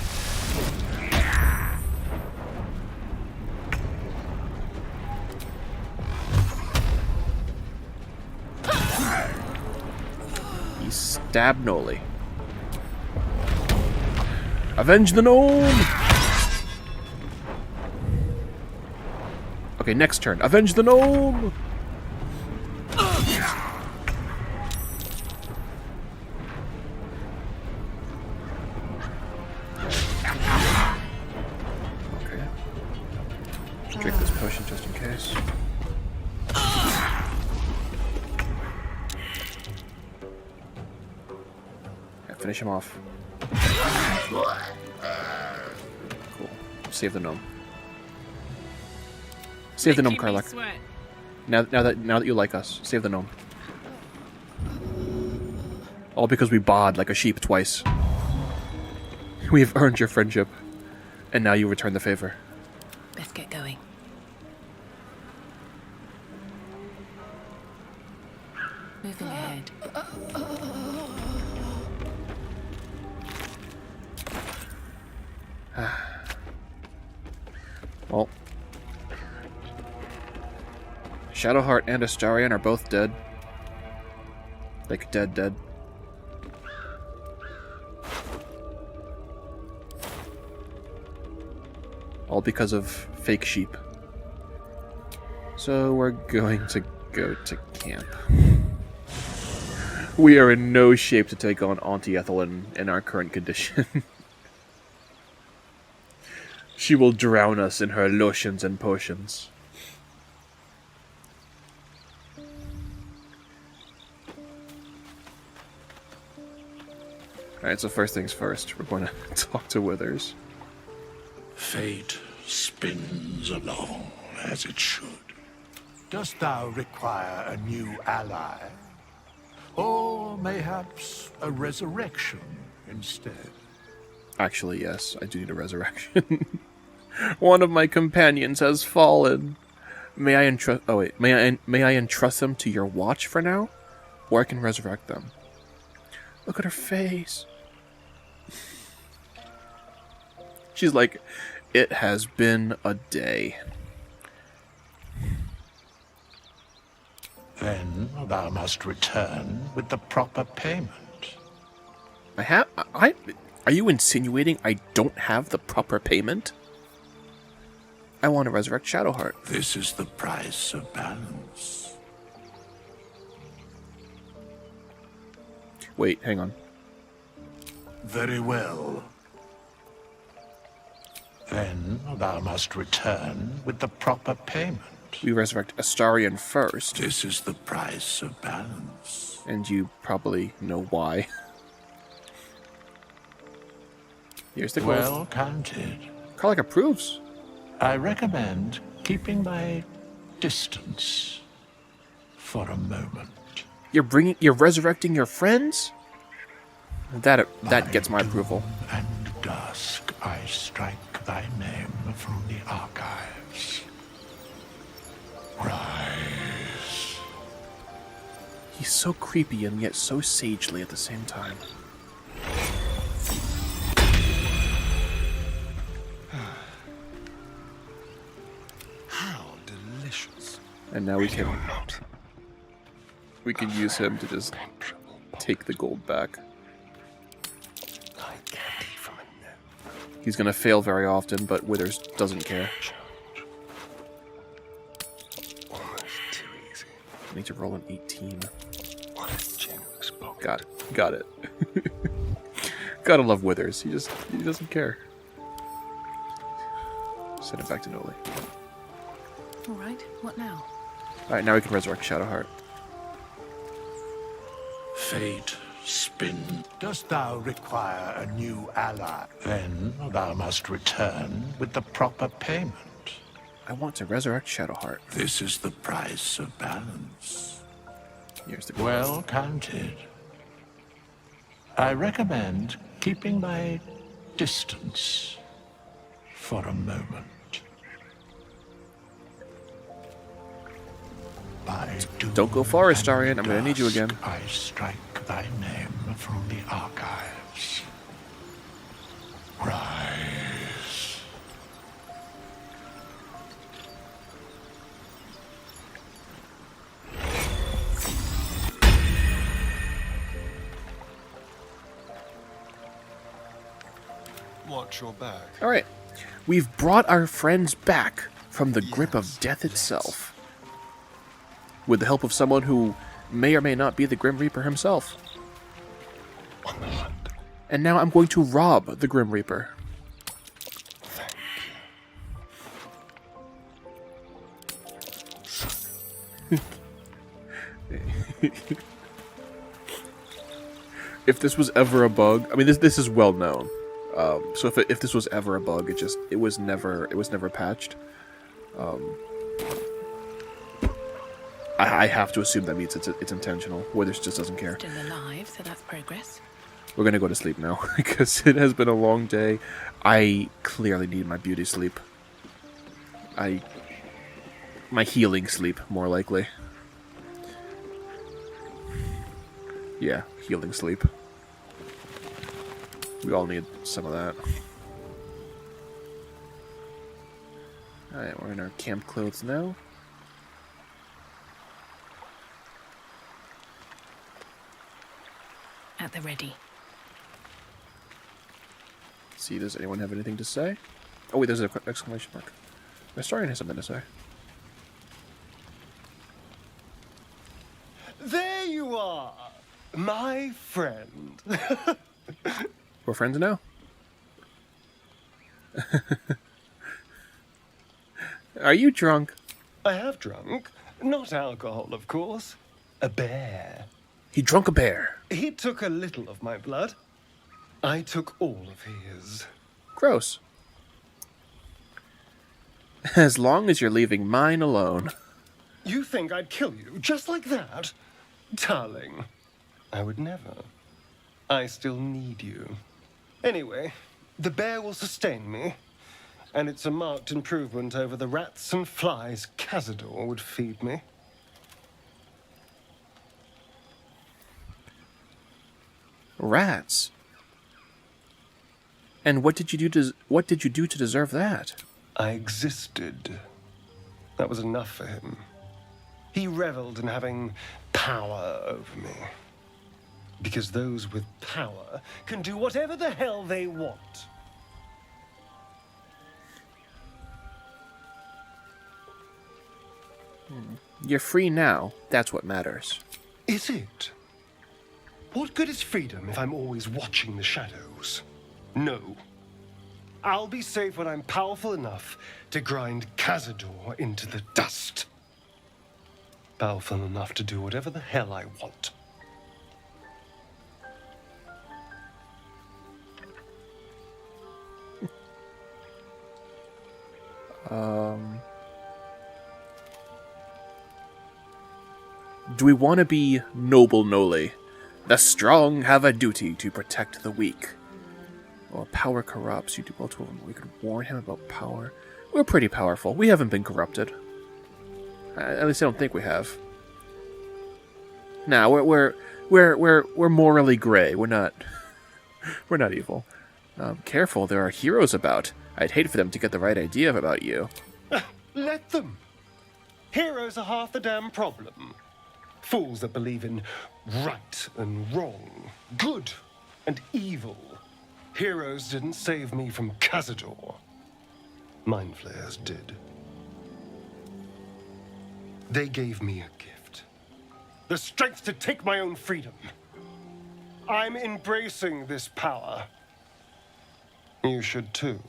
Stab Noli. Avenge the gnome! Okay, next turn. Avenge the gnome! Okay. Let's drink this potion just in case. Finish him off. Cool. Save the gnome. Save the gnome, Karlach. Now that you like us, save the gnome. All because we bawed like a sheep twice. We have earned your friendship, and now you return the favor. Let's get going. Moving ahead. Shadowheart and Astarion are both dead. Like, dead. All because of fake sheep. So we're going to go to camp. We are in no shape to take on Auntie Ethel in our current condition. She will drown us in her lotions and potions. Alright, so first things first, we're going to talk to Withers. Fate spins along as it should. Dost thou require a new ally? Or mayhaps a resurrection instead? Actually, yes, I do need a resurrection. One of my companions has fallen. May I entrust? Oh wait, may I entrust them to your watch for now, or I can resurrect them. Look at her face. She's like, it has been a day. Then thou must return with the proper payment. Are you insinuating I don't have the proper payment? I want to resurrect Shadowheart. This is the price of balance. Wait, hang on. Very well. Then thou must return with the proper payment. We resurrect Astarion first. This is the price of balance. And you probably know why. Here's the gold. Well counted. Karlach approves. I recommend keeping my distance for a moment. You're resurrecting your friends? That gets my approval. And dusk I strike thy name from the archives. Rise. He's so creepy and yet so sagely at the same time. How delicious. And now we can use him to just take the gold back. He's gonna fail very often, but Withers doesn't care. I need to roll an 18. Got it. Gotta love Withers. He doesn't care. Send it back to Noli. Alright, what now? Alright, now we can resurrect Shadowheart. Fate spin. Dost thou require a new ally? Then thou must return with the proper payment. I want to resurrect Shadowheart. This is the price of balance. Here's the gold. Well counted. I recommend keeping my distance for a moment. Don't go far, Astarion. I'm gonna need you again. I strike thy name from the archives. Rise. Watch your back. Alright. We've brought our friends back from the grip of death itself. With the help of someone who may or may not be the Grim Reaper himself. And now I'm going to rob the Grim Reaper. If this was ever a bug, I mean this is well known. So if this was ever a bug, it was never patched. I have to assume that means it's intentional. Withers just doesn't care. Still alive, so that's progress. We're gonna go to sleep now because it has been a long day. I clearly need my beauty sleep. My healing sleep, more likely. Yeah, healing sleep. We all need some of that. Alright, we're in our camp clothes now. At the ready. See, does anyone have anything to say? Oh wait, there's an exclamation mark. The historian has something to say. There you are, my friend. We're friends now? Are you drunk? I have drunk. Not alcohol, of course. A bear. He drunk a bear. He took a little of my blood. I took all of his. Gross. As long as you're leaving mine alone. You think I'd kill you just like that? Darling, I would never. I still need you. Anyway, the bear will sustain me, and it's a marked improvement over the rats and flies Cazador would feed me. Rats? And what did you do to deserve that? I existed. That was enough for him. He reveled in having power over me. Because those with power can do whatever the hell they want. You're free now. That's what matters. Is it? What good is freedom if I'm always watching the shadows? No. I'll be safe when I'm powerful enough to grind Cazador into the dust. Powerful enough to do whatever the hell I want. Do we want to be noble Noli? The strong have a duty to protect the weak. Or power corrupts. You do well to him. We could warn him about power. We're pretty powerful. We haven't been corrupted. At least I don't think we have. Nah, we're morally gray. We're not evil. Careful, there are heroes about. I'd hate for them to get the right idea about you. Let them. Heroes are half the damn problem. Fools that believe in right and wrong, good and evil. Heroes didn't save me from Cazador. Mind flayers did. They gave me a gift. The strength to take my own freedom. I'm embracing this power. You should too.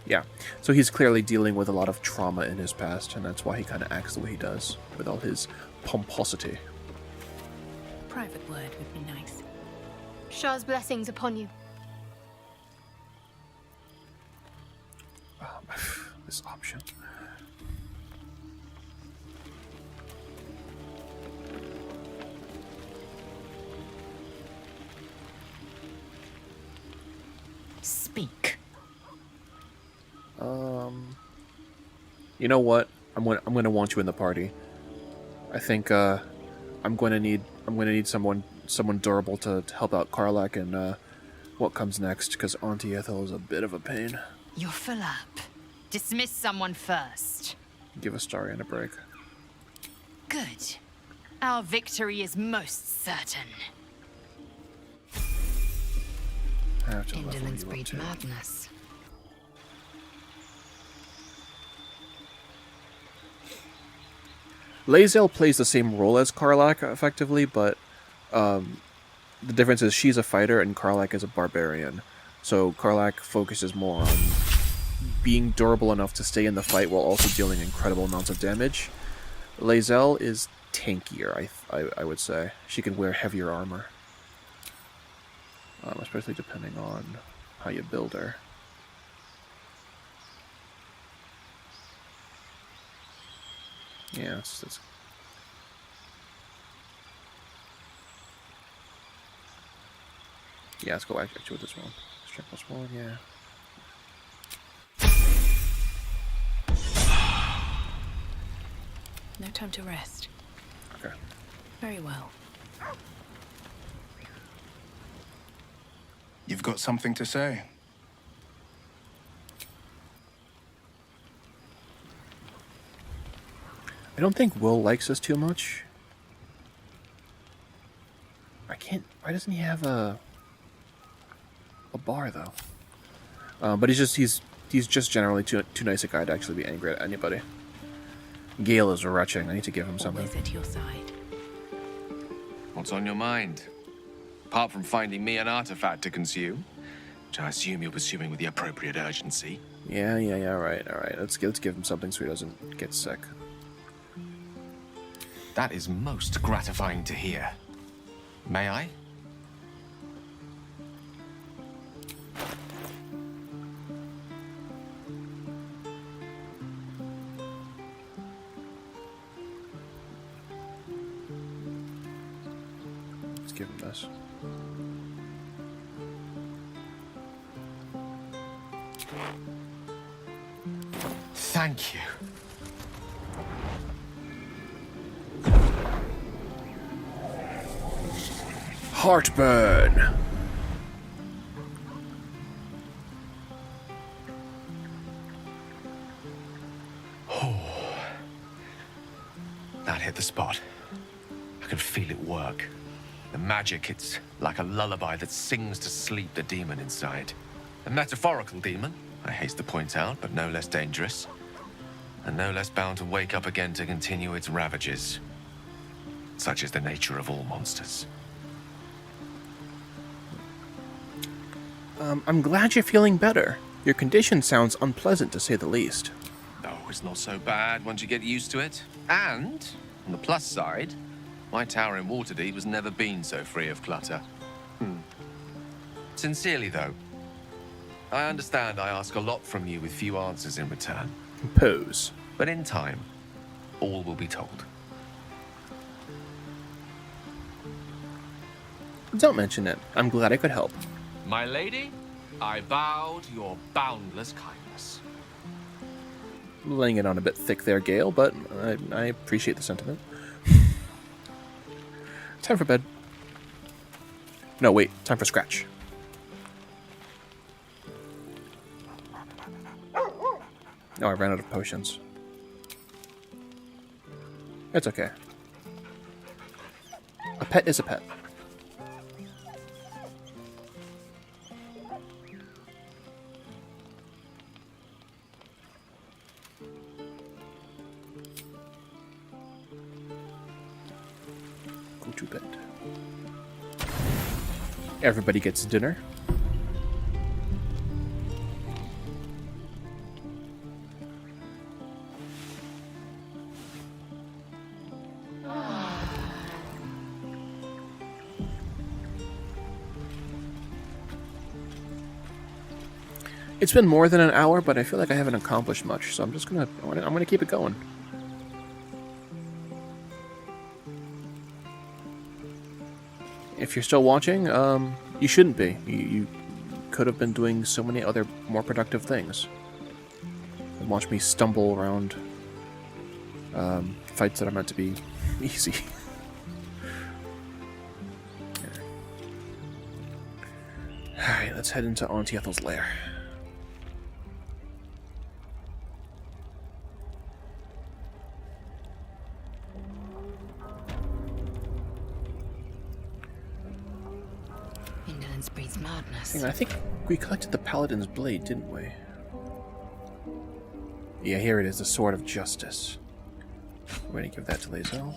Yeah, so he's clearly dealing with a lot of trauma in his past, and that's why he kind of acts the way he does, with all his pomposity. Private word would be nice. Shah's blessings upon you. This option. Speak. You know what? I'm gonna want you in the party. I think I'm gonna need someone durable to help out Karlak and what comes next, because Auntie Ethel is a bit of a pain. You're full up. Dismiss someone first. Give Astarion a break. Good. Our victory is most certain. I have to level Indolence you up breeds too. madness. Lae'zel plays the same role as Karlak, effectively, but the difference is she's a fighter and Karlak is a barbarian. So Karlak focuses more on being durable enough to stay in the fight while also dealing incredible amounts of damage. Lae'zel is tankier, I would say. She can wear heavier armor. Especially depending on how you build her. Yeah, it's yeah, let's go actually with this one. Strength plus 1, yeah. No time to rest. Okay. Very well. You've got something to say? I don't think Will likes us too much. can't. Why doesn't he have a bar though? But he's just generally too nice a guy to actually be angry at anybody. Gale is retching. I need to give him something. Always at your side. What's on your mind? Apart from finding me an artifact to consume, which I assume you're pursuing with the appropriate urgency. Yeah, all right. Let's give him something so he doesn't get sick. That is most gratifying to hear. May I? Let's give him this. Thank you. Heartburn. That hit the spot. I can feel it work. The magic, it's like a lullaby that sings to sleep the demon inside. A metaphorical demon, I haste to point out, but no less dangerous. And no less bound to wake up again to continue its ravages. Such is the nature of all monsters. I'm glad you're feeling better. Your condition sounds unpleasant, to say the least. Oh, it's not so bad once you get used to it. And, on the plus side, my tower in Waterdeep has never been so free of clutter. Sincerely, though, I understand I ask a lot from you with few answers in return. Pose. But in time, all will be told. Don't mention it. I'm glad I could help. My lady, I bow to your boundless kindness. Laying it on a bit thick there, Gale, but I appreciate the sentiment. Time for bed. No, wait. Time for scratch. No, I ran out of potions. It's okay. A pet is a pet. Go to bed. Everybody gets dinner. It's been more than an hour, but I feel like I haven't accomplished much, so I'm gonna keep it going. If you're still watching, you shouldn't be. You could have been doing so many other more productive things. And watch me stumble around fights that are meant to be easy. Alright, let's head into Auntie Ethel's lair. Indolence breeds madness. Hang on, I think we collected the Paladin's blade, didn't we? Yeah, here it is, the Sword of Justice. We're gonna give that to Lae'zel.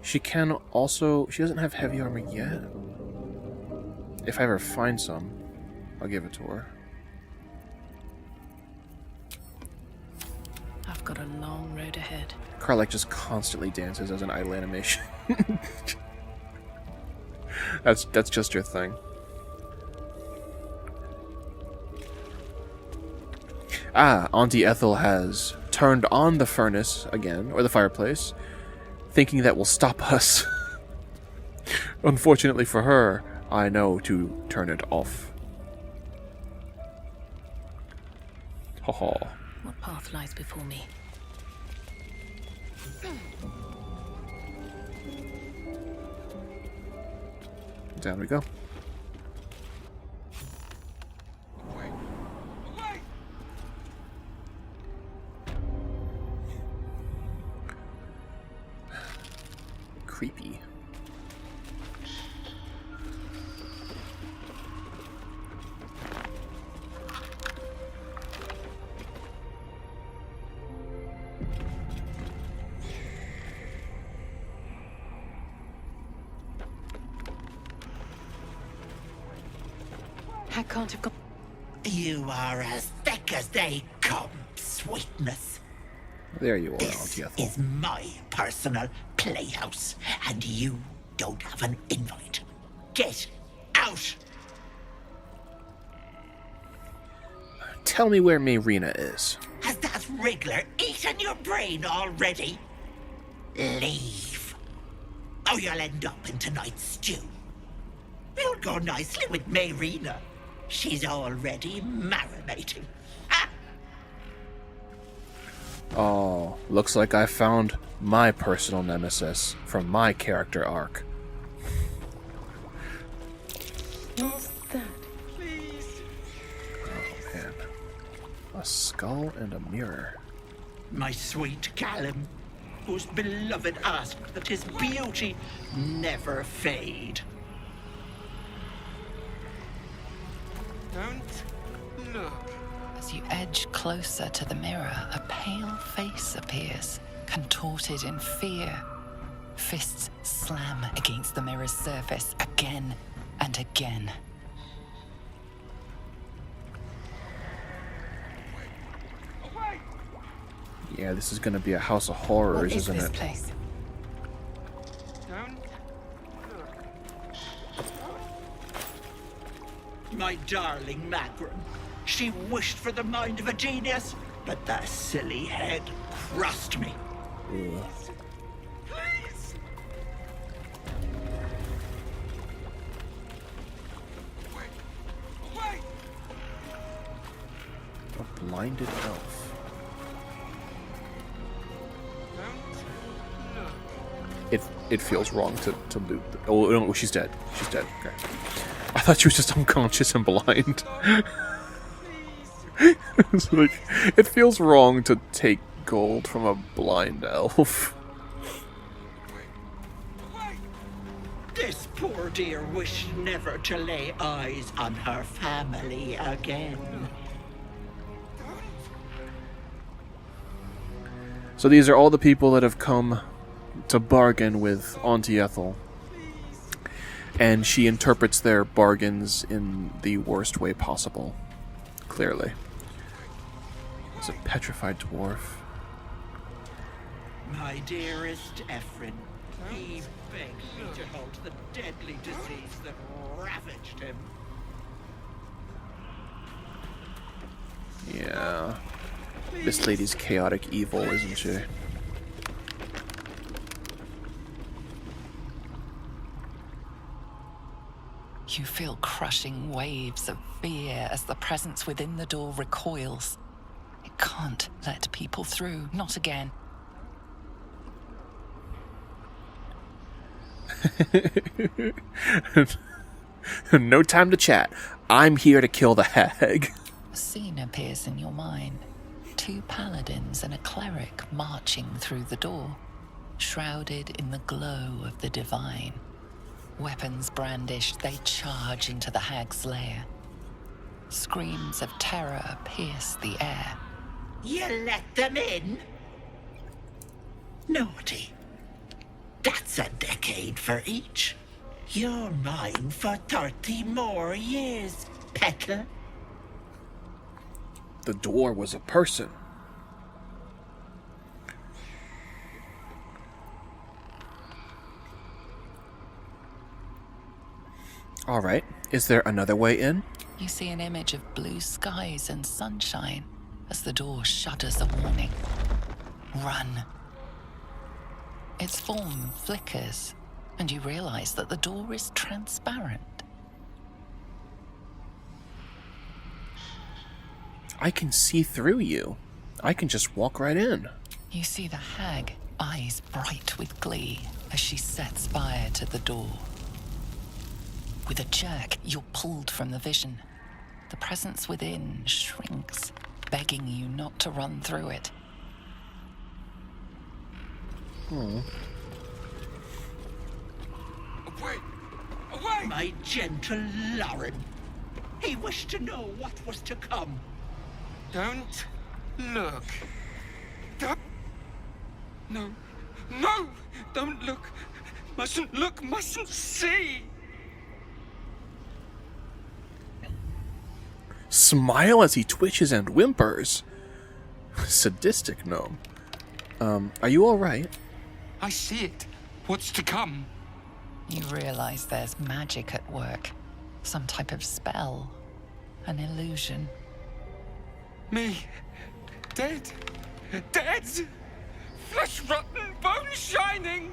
She can also... She doesn't have heavy armor yet. If I ever find some, I'll give it to her. I've got a long road ahead. Karlach just constantly dances as an idle animation. That's just your thing. Ah, Auntie Ethel has turned on the furnace again, or the fireplace, thinking that will stop us. Unfortunately for her, I know to turn it off. Ha ha. What path lies before me? Down we go. creepy. I can't have gone. You are as thick as they come, sweetness. There you are, This Auntie is my personal playhouse, and you don't have an invite. Get out! Tell me where Mayrina is. Has that wriggler eaten your brain already? Leave. Or you'll end up in tonight's stew. You'll go nicely with Mayrina. She's already marinating. Oh, looks like I found my personal nemesis from my character arc. What's that? Oh man. A skull and a mirror. My sweet Callum, whose beloved asked that his beauty never fade. Don't look. As you edge closer to the mirror, a pale face appears, contorted in fear. Fists slam against the mirror's surface again and again. Yeah, this is gonna be a house of horrors, What is isn't this it? place? Don't My darling Magron. She wished for the mind of a genius, but that silly head crushed me. Ugh. Please! Wait! A blinded elf. It feels wrong to loot. Oh no, she's dead. She's dead. Okay. I thought she was just unconscious and blind. It's like, it feels wrong to take gold from a blind elf. This poor dear wished never to lay eyes on her family again. So these are all the people that have come to bargain with Auntie Ethel. And she interprets their bargains in the worst way possible. Clearly. It's a petrified dwarf. My dearest Ephraim, he begged me to halt the deadly disease that ravaged him. Yeah. This lady's chaotic evil, isn't she? You feel crushing waves of fear as the presence within the door recoils. It can't let people through, not again. No time to chat. I'm here to kill the hag. A scene appears in your mind. 2 paladins and a cleric marching through the door, shrouded in the glow of the divine. Weapons brandished, they charge into the hag's lair. Screams of terror pierce the air. You let them in? Naughty. That's a decade for each. You're mine for 30 more years, peddler. The door was a person. Alright, is there another way in? You see an image of blue skies and sunshine as the door shudders a warning. Run. Its form flickers, and you realize that the door is transparent. I can see through you. I can just walk right in. You see the hag, eyes bright with glee, as she sets fire to the door. With a jerk, you're pulled from the vision. The presence within shrinks, begging you not to run through it. my gentle Lauren. He wished to know what was to come. Don't look. Don't. No. No! Don't look. Mustn't look, mustn't see. Smile as he twitches and whimpers. Sadistic gnome. Are you alright? I see it. What's to come? You realize there's magic at work. Some type of spell. An illusion. Me. Dead. Dead! Flesh rotten, bone shining!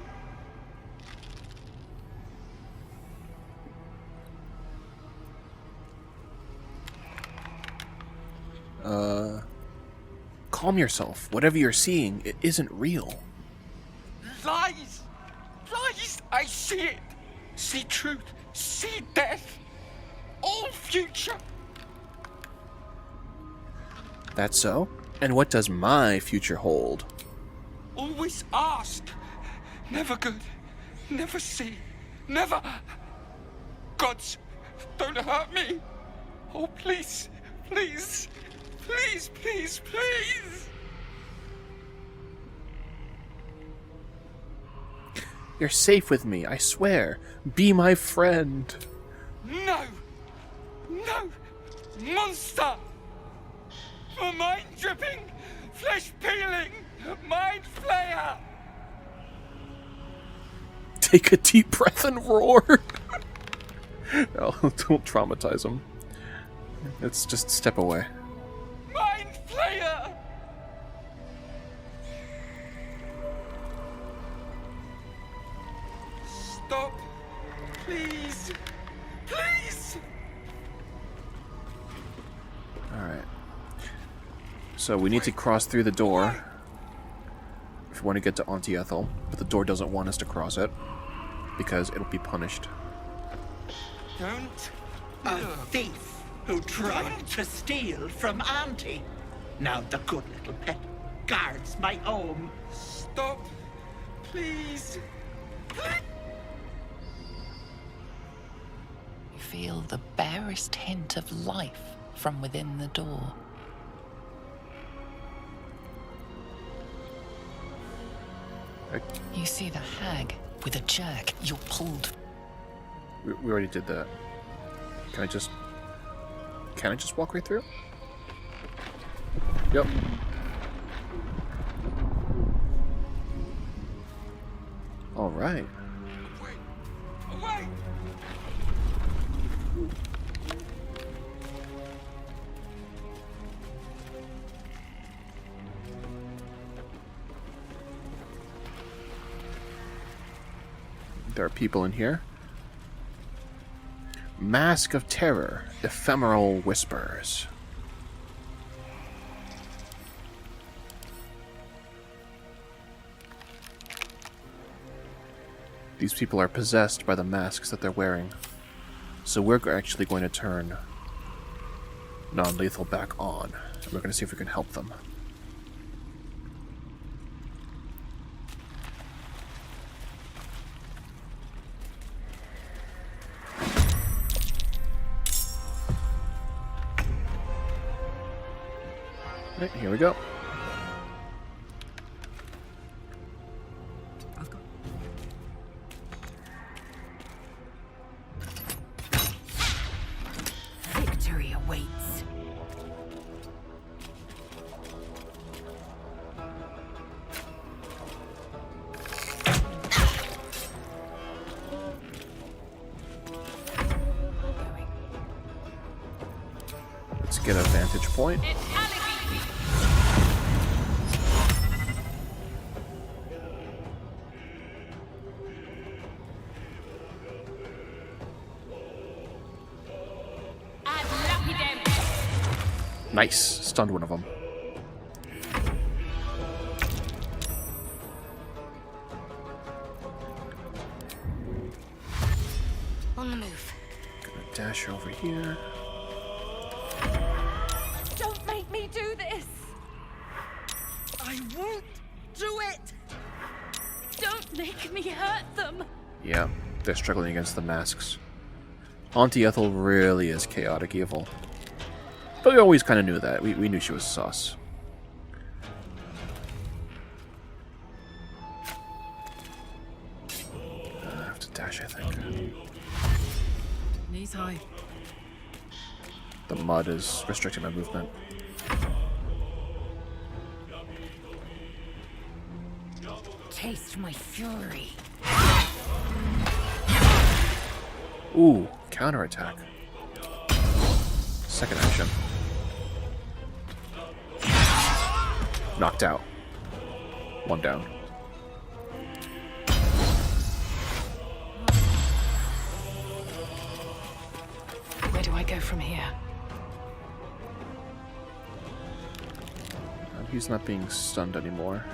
Calm yourself. Whatever you're seeing, it isn't real. Lies! Lies! I see it! See truth, see death, all future! That's so? And what does my future hold? Always ask. Never good. Never see. Never. Gods, don't hurt me. Oh, please. Please. Please, please, please. You're safe with me, I swear. Be my friend. No. No. Monster. For mind dripping, flesh peeling, mind flayer. Take a deep breath and roar. Oh, don't traumatize him. Let's just step away. Mind flayer. Stop. Please. Please. Alright. So we need to cross through the door if we want to get to Auntie Ethel, but the door doesn't want us to cross it because it'll be punished. Don't. A thief who tried to steal from Auntie. Now the good little pet guards my home. Stop. Please. Please. You feel the barest hint of life from within the door. You see the hag. With a jerk, you're pulled. We already did that. Can I just walk right through? Yep. All right. Away. There are people in here. Mask of Terror, Ephemeral Whispers. These people are possessed by the masks that they're wearing. So we're actually going to turn non-lethal back on. And we're going to see if we can help them. Right, here we go. Victory awaits. Let's get a vantage point. Nice. Stunned one of them. On the move. Gonna dash over here. Don't make me do this. I won't do it. Don't make me hurt them. Yeah, they're struggling against the masks. Auntie Ethel really is chaotic evil. But we always kind of knew that. We knew she was sus. I have to dash, I think. Knees high. The mud is restricting my movement. Taste my fury. Ooh, counterattack. Second action. Knocked out. One down. Where do I go from here? He's not being stunned anymore.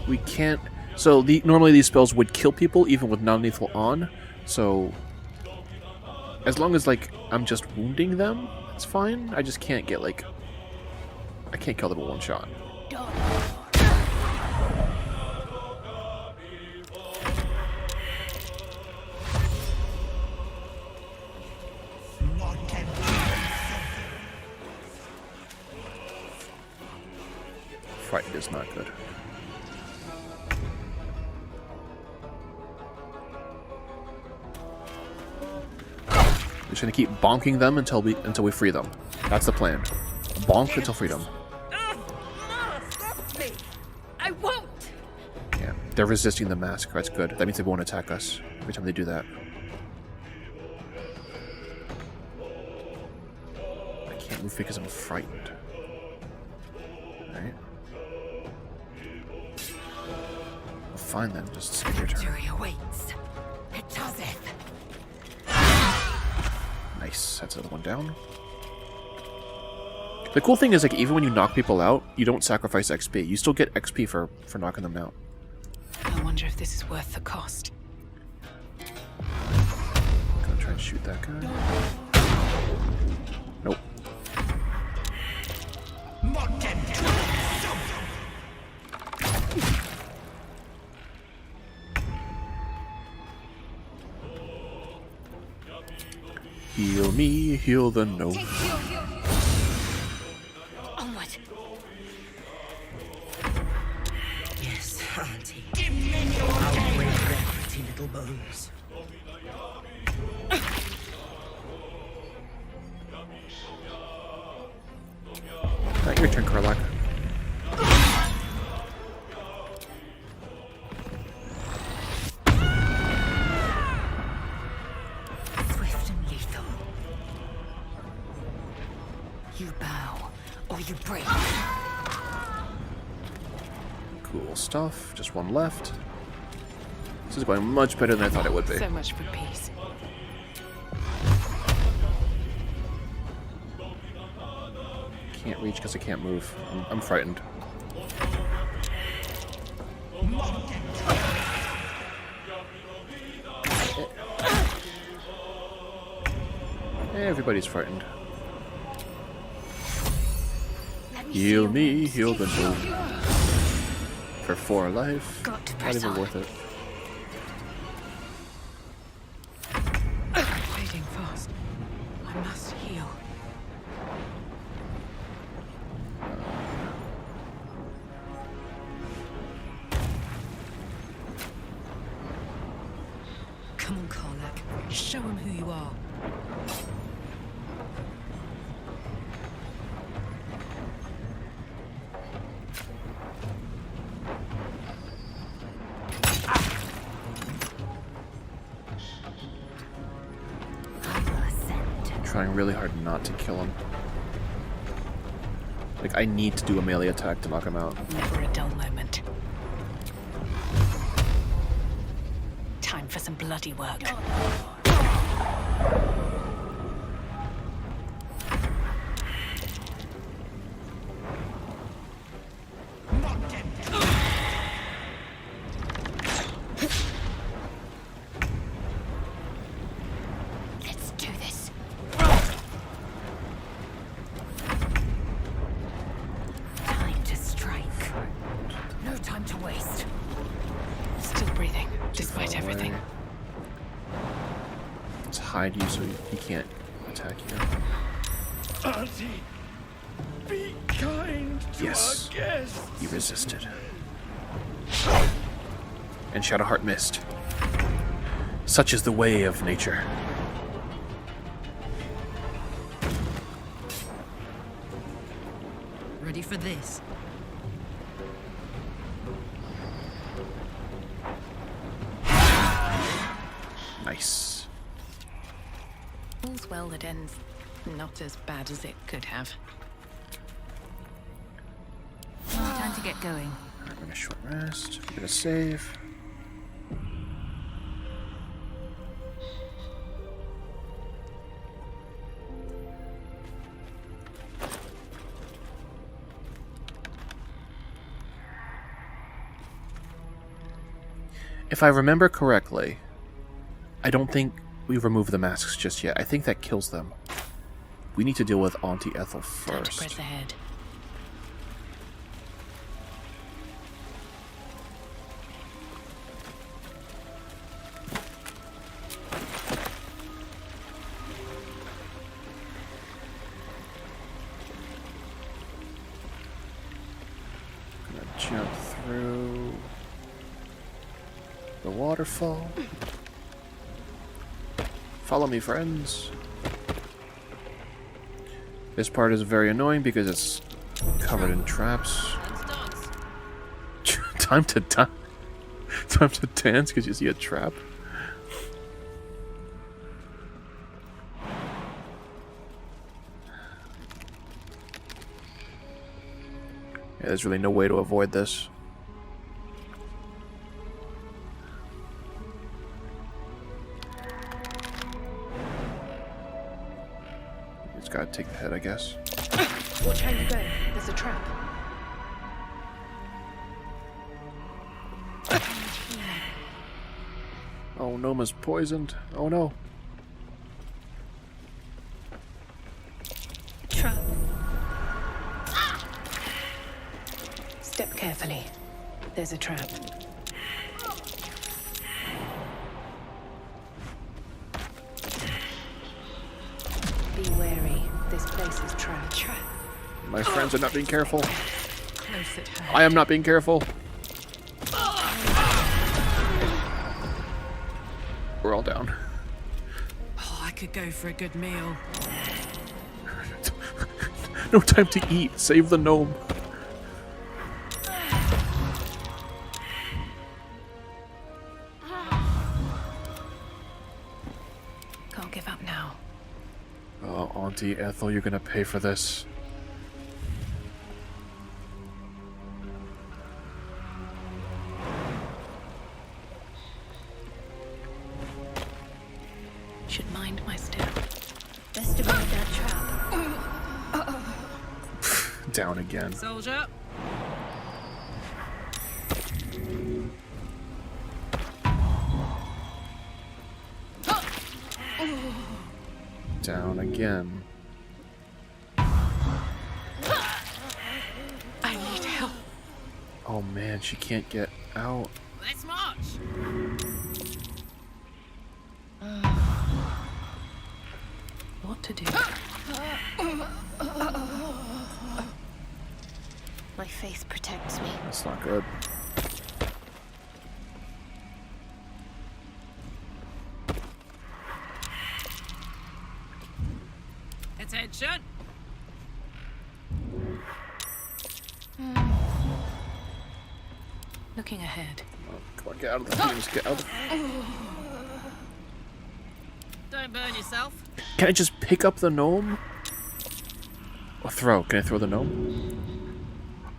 We can't... So, normally these spells would kill people even with non-lethal on, so... As long as, like, I'm just wounding them, it's fine. I just can't get, like... I can't kill them with one shot. Frightened is not good. We're just gonna keep bonking them until we free them. That's the plan. Bonk until freedom. I won't. Yeah, they're resisting the mask. That's good. That means they won't attack us every time they do that. I can't move because I'm frightened. Alright. Well, fine then. Just skip your turn. Victory awaits. It doesn't. Nice. That's another one down. The cool thing is, like, even when you knock people out, you don't sacrifice XP. You still get XP for knocking them out. I wonder if this is worth the cost. Gonna try and shoot that guy. Nope. Heal me, heal the gnome. Onward. Yes, Auntie. I'll break their pretty little bones. Your turn, Karlak. Swift and lethal. You bow, or you break. Cool stuff. Just one left. This is going much better than I thought it would be. So much for peace. Can't reach because I can't move. I'm frightened. Everybody's frightened. Heal me, heal the gnome. For 4 life. Not even worth it. Fading fast. I must heal. Come on, Karlak. Show him who you are. Trying really hard not to kill him. Like, I need to do a melee attack to knock him out. Never a dull moment. Time for some bloody work. Let's do this. Time to strike. No time to waste. Still breathing, despite everything. Let's hide you so he can't attack you. Auntie, be kind to Yes. our guests. He resisted. And Shadowheart missed. Such is the way of nature. Ready for this? Nice. All's well that ends not as bad as it could have. Time to get going. Alright, we're gonna short rest. We're gonna save. If I remember correctly, I don't think we remove the masks just yet. I think that kills them. We need to deal with Auntie Ethel Time to first. press ahead. Gonna jump through the waterfall. Follow me, friends. This part is very annoying because it's covered in traps. Time to dance. Time to dance because you see a trap. Yeah, there's really no way to avoid this. Just gotta take the head, I guess. Watch how you go. There's a trap. Oh, Noma's poisoned. Oh no. Trap. Step carefully. There's a trap. Be wary. This place is trapped. My friends are not being careful. Close at hand. I am not being careful. We're all down. Oh, I could go for a good meal. No time to eat. Save the gnome. Can't give up now. Oh, Auntie Ethel, you're gonna pay for this. Should mind my step. Best avoid that trap. Down again. Soldier. Down again. I need help. Oh man, she can't get out. Let's march. What to do? My faith protects me. That's not good. Attention. Looking ahead. Oh, come on, get out of the fumes. Get out of the... Don't burn yourself. Can I just pick up the gnome? Or throw? Can I throw the gnome?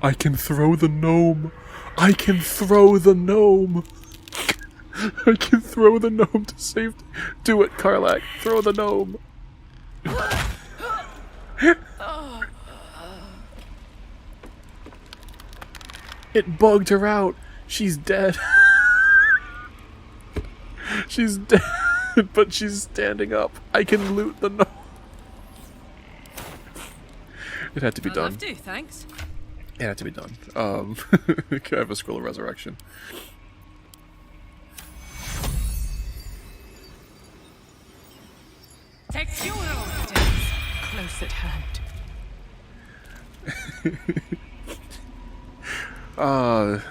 I can throw the gnome. I can throw the gnome. I can throw the gnome to safety. Do it, Karlak. Throw the gnome. It bugged her out. She's dead. She's dead, but she's standing up. I can loot the gnome. It had to be I'd done. love to, thanks. It had to be done. Can I have a scroll of resurrection? Close at hand.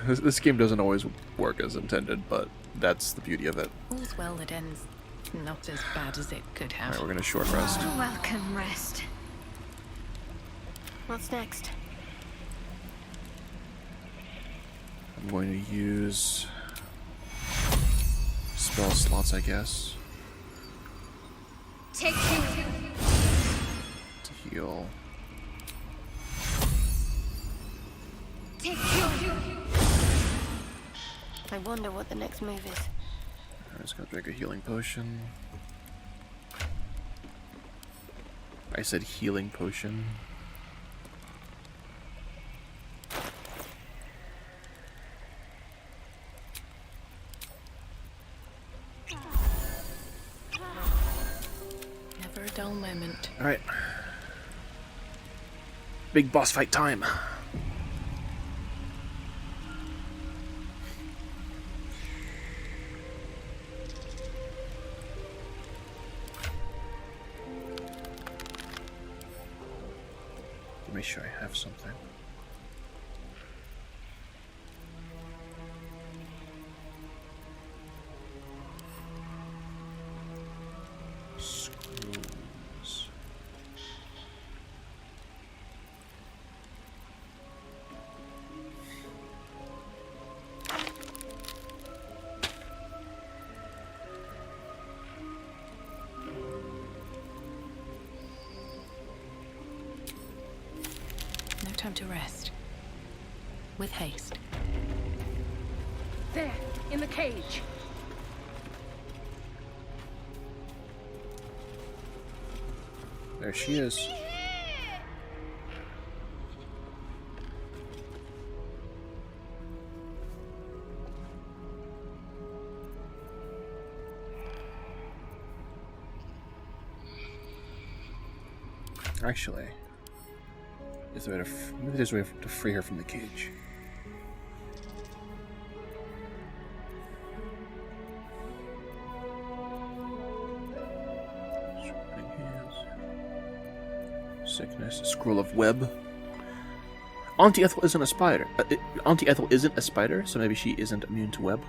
This game doesn't always work as intended, but that's the beauty of it. All's well that ends not as bad as it could have. Alright, we're gonna short rest. Welcome, rest. What's next? I'm going to use spell slots, I guess, Take to heal. I wonder what the next move is. I'm just gonna drink a healing potion. I said healing potion. Never a dull moment. Alright. Big boss fight time. Make sure I have something. Screws. No time to rest. With haste. There, in the cage. There she is. Actually, is there a way to maybe there's a way to free her from the cage. Sickness, scroll of web. Auntie Ethel isn't a spider. Auntie Ethel isn't a spider, so maybe she isn't immune to web.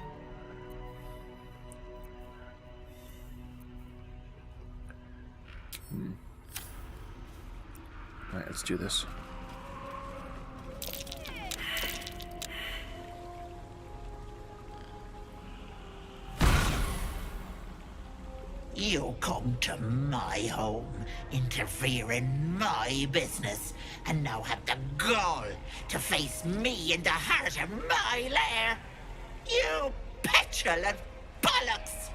Alright, let's do this. You come to my home, interfere in my business, and now have the gall to face me in the heart of my lair. You petulant bollocks!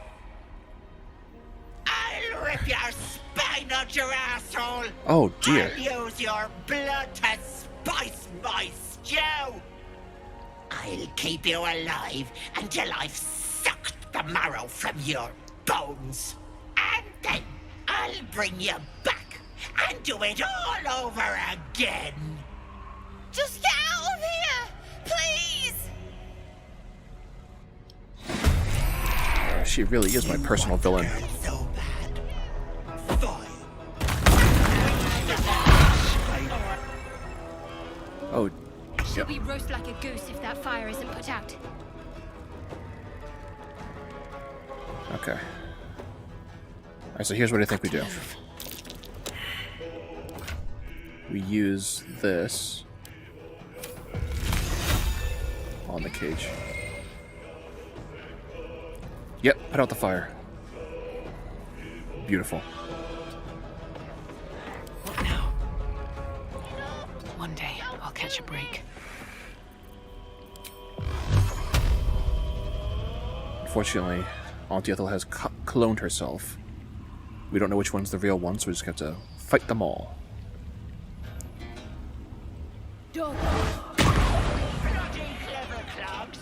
I'll rip your spine out your asshole! Oh dear. I'll use your blood to spice my stew! I'll keep you alive until I've sucked the marrow from your bones. And then I'll bring you back and do it all over again. Just get out of here! Please! She really is my personal villain. So bad. Oh, She'll be roast like a goose if that fire isn't put out. okay. Alright, so here's what I think we do. We use this on the cage. Yep, put out the fire. Beautiful. What now? One day, I'll catch a break. Unfortunately, Auntie Ethel has cloned herself. We don't know which one's the real one, so we just have to fight them all. Bloody clever clogs.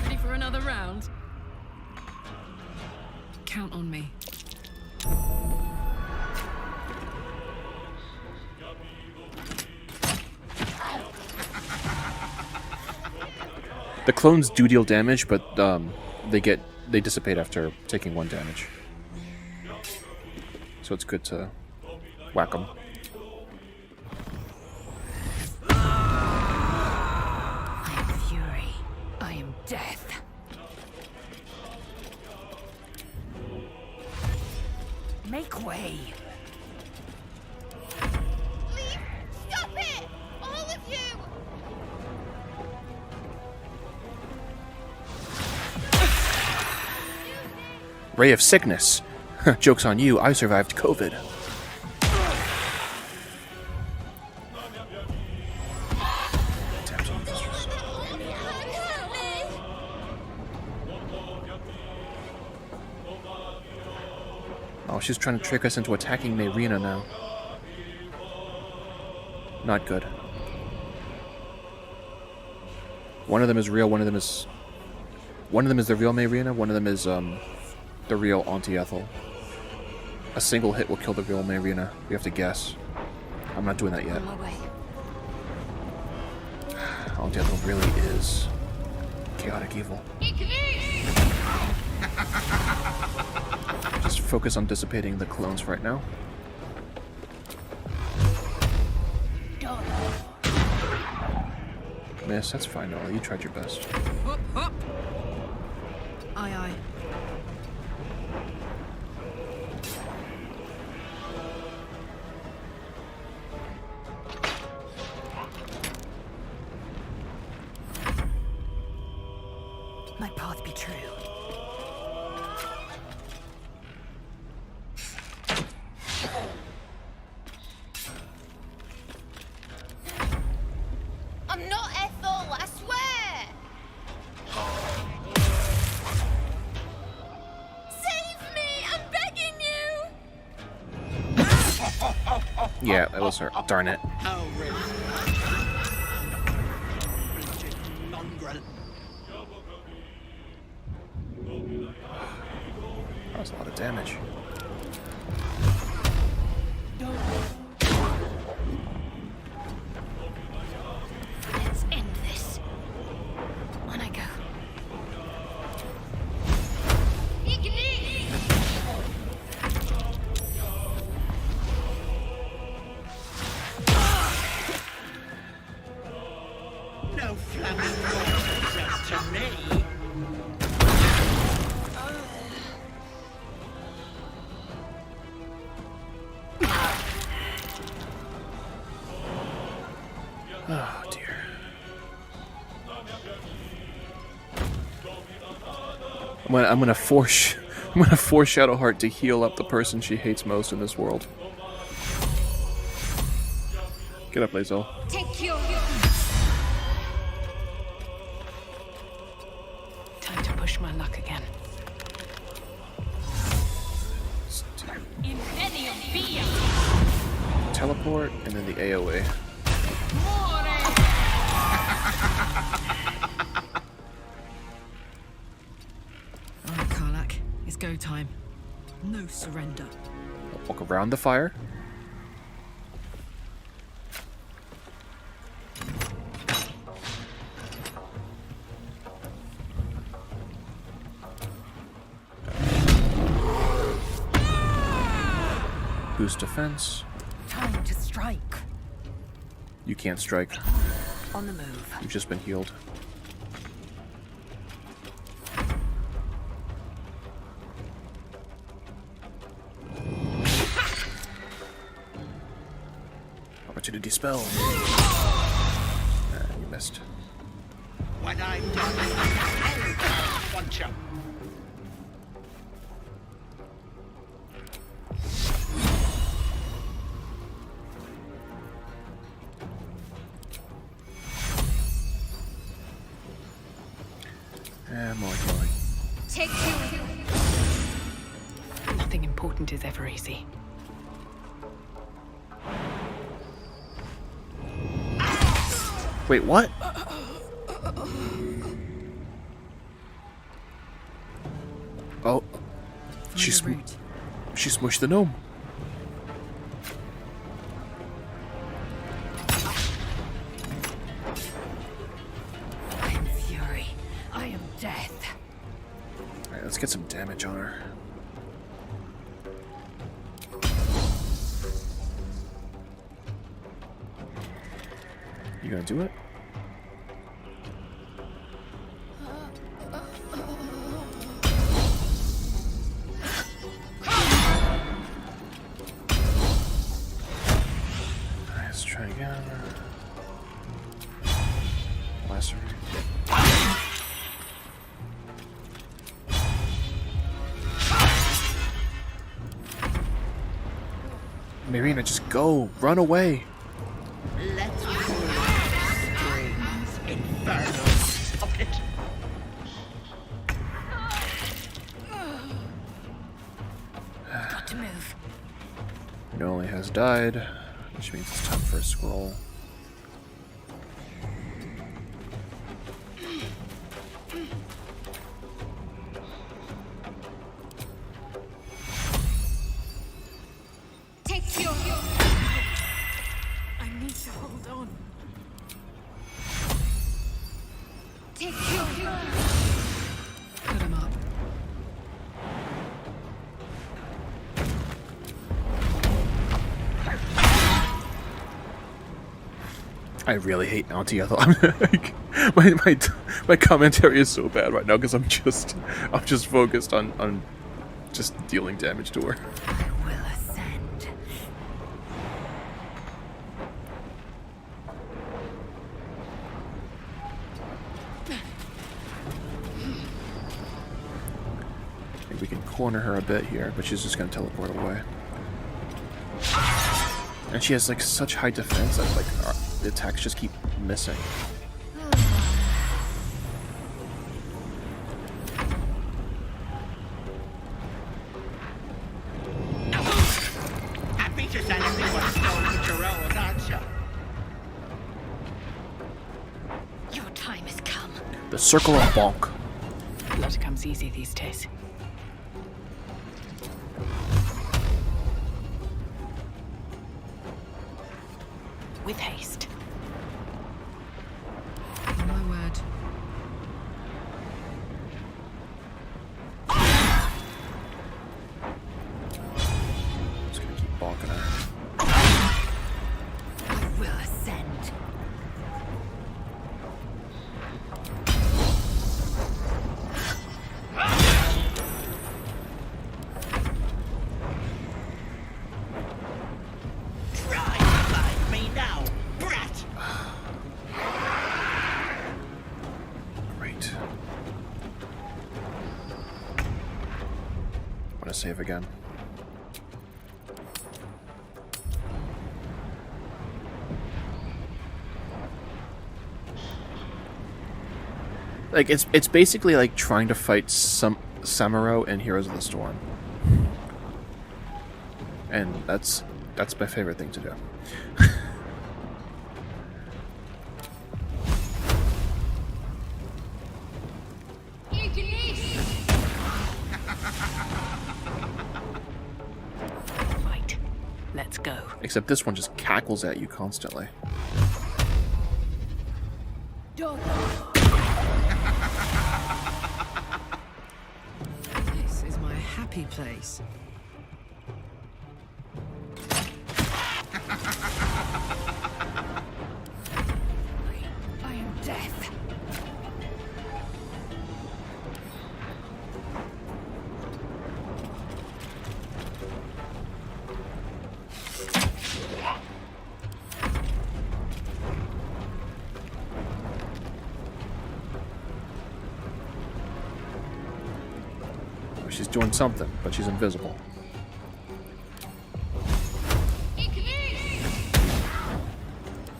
Ready for another round? Count on me. The clones do deal damage, but they get they dissipate after taking 1 damage. So it's good to whack them. I am fury. I am death. Make way. Leave! Stop it! All of you! Ray of Sickness. Joke's on you, I survived COVID. Oh, she's trying to trick us into attacking Mayrina now. Not good. One of them is real, one of them is the real Mayrina, one of them is the real Auntie Ethel. A single hit will kill the real Mayrina. We have to guess. I'm not doing that yet. On my way. Auntie Ethel really is chaotic evil. Just focus on dissipating the clones right now. Miss, that's fine, Noli. You tried your best. Hup, hup. Aye, aye. My path be true. I'm not Ethel, I swear! Save me! I'm begging you! Yeah, that was her. Darn it. Oh, really? Wretched mongrel. That was a lot of damage. Let's end this. On I go. No flaming to me. Oh dear. I'm gonna force Shadowheart to heal up the person she hates most in this world. Get up, Lae'zel. Take you! Time to push my luck again. Teleport and then the AoE. Alright, Karlak. It's go time. No surrender. Walk around the fire. Boost defense. Time to strike. You can't strike. On the move. You've just been healed. Opportunity spell. You missed. When I'm done, I want you. More healing. Take you! Nothing important is ever easy. Wait, what? Oh. She smushed the gnome. I am fury. I am death. Alright, let's get some damage on her. You gonna do it? Let's try again. Lacerate. Marina, just go. Run away. Let's pull the strings, infernal puppet. Got to move. Noli has died, which means it's time for a scroll. Take your... I need to hold on. Take your... Put him up. I really hate Auntie. I thought my commentary is so bad right now because I'm just focused on just dealing damage to her. I will ascend. I think we can corner her a bit here, but she's just gonna teleport away. And she has like such high defense that like the attacks just keep missing. Happy to send everyone stole with your own, aren't you? Your time has come. The circle of bonk. Blood comes easy these days. With haste. On my word. Just gonna keep bonking her. I will ascend. Try to find me now, brat! Great. Want to save again? Like it's basically like trying to fight some Samuro in Heroes of the Storm, and that's my favorite thing to do. Right. Let's go. Except this one just cackles at you constantly. This is my happy place. I am death. She's doing something, but she's invisible.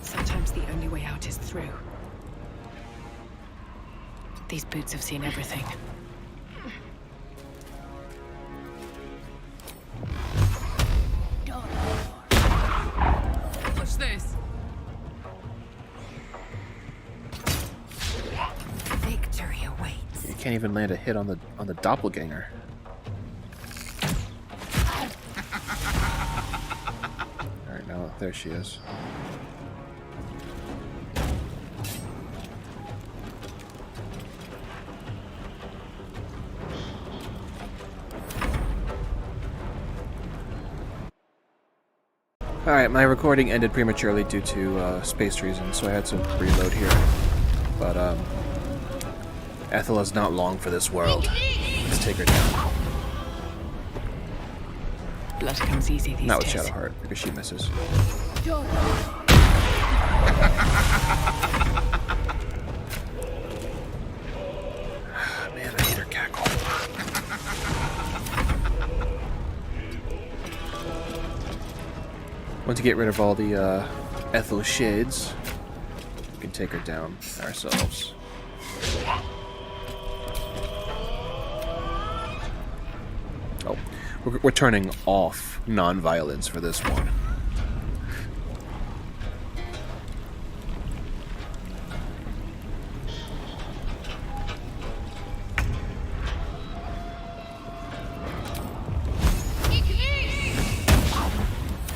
Sometimes the only way out is through. These boots have seen everything. Watch this. Victory awaits. You can't even land a hit on the doppelganger. Alright, now there she is. Alright, my recording ended prematurely due to space reasons, so I had to reload here. But, Ethel is not long for this world. Let's take her down. Blood comes easy these Not with days. Shadowheart, because she misses. Man, I hate her cackle. Once you get rid of all the Ethel shades, we can take her down ourselves. Oh, we're turning off non-violence for this one.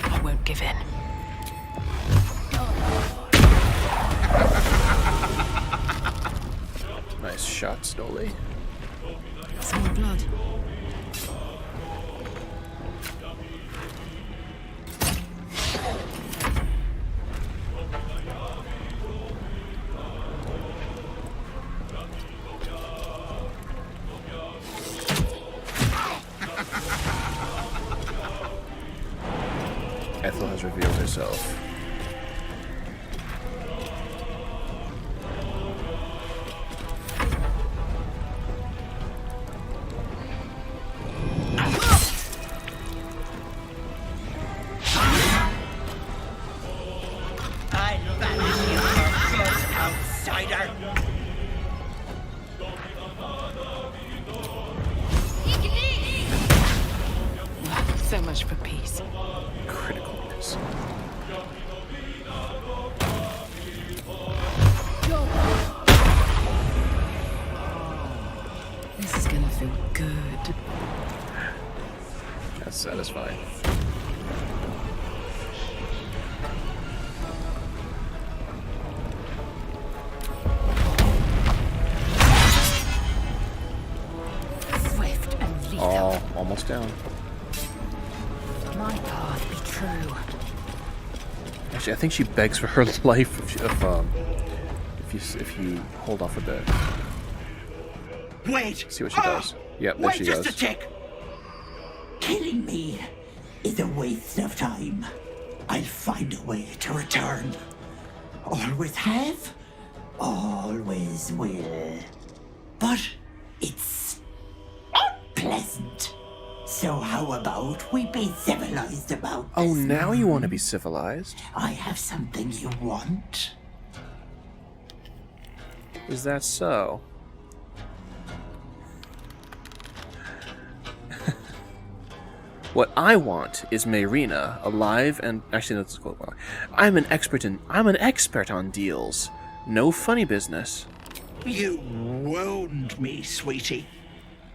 I won't give in. Nice shot, Noli. Some more blood. Ethel has revealed herself. I'll banish you for good, outsider. So much for peace. Critical miss. This is gonna feel good. That's satisfying. Swift and lethal. Oh, almost down. My path be true. Actually, I think she begs for her life if you hold off a bit. Wait! See what she does. Yep, there Wait she just goes. a tick! Killing me is a waste of time. I'll find a way to return. Always have, always will. But it's unpleasant. So how about we be civilized about Oh, this? now you want to be civilized? I have something you want. Is that so? What I want is Mayrina alive and actually let's go. I'm an expert on deals. No funny business. You wound me, sweetie.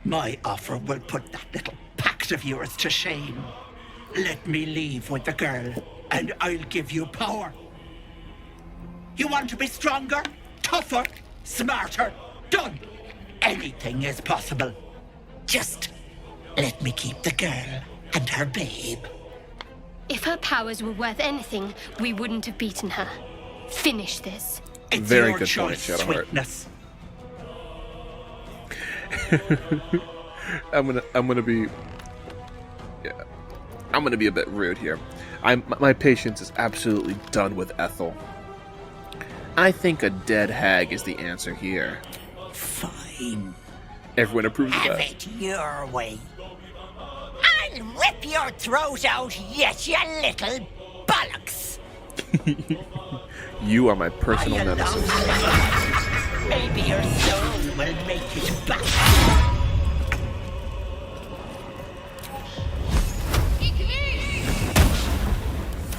My offer will put that little pact of yours to shame. Let me leave with the girl, and I'll give you power. You want to be stronger, tougher, smarter? Done. Anything is possible. Just let me keep the girl and her babe. If her powers were worth anything, we wouldn't have beaten her. Finish this. It's Very your good point, choice, Shadowheart. sweetness. I'm gonna be a bit rude here. My patience is absolutely done with Ethel. I think a dead hag is the answer here. Fine. Everyone approves of Have that. it your way. I'll rip your throat out yet, you little bollocks. You are my personal nemesis. Maybe your soul will make it back.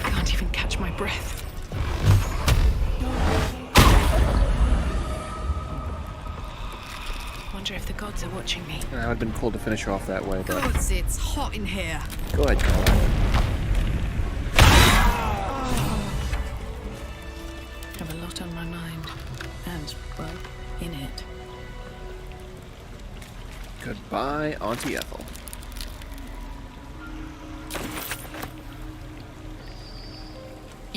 I can't even catch my breath. Wonder if the gods are watching me. It would have been cool to finish her off that way, but Gods, it's hot in here. go ahead, Caroline. Have a lot on my mind. And, well, in it. Goodbye, Auntie Ethel.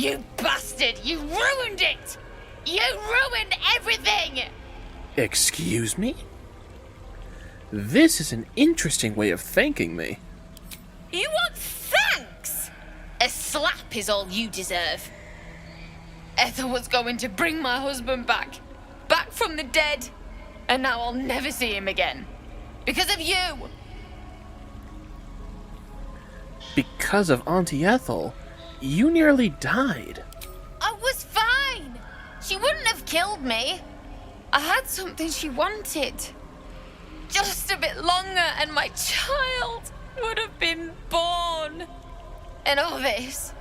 You bastard! You ruined it! You ruined everything! Excuse me? This is an interesting way of thanking me. You want thanks? A slap is all you deserve. Ethel was going to bring my husband back from the dead, and now I'll never see him again. Because of you! Because of Auntie Ethel, you nearly died. I was fine! She wouldn't have killed me. I had something she wanted. Just a bit longer and my child would have been born. And all this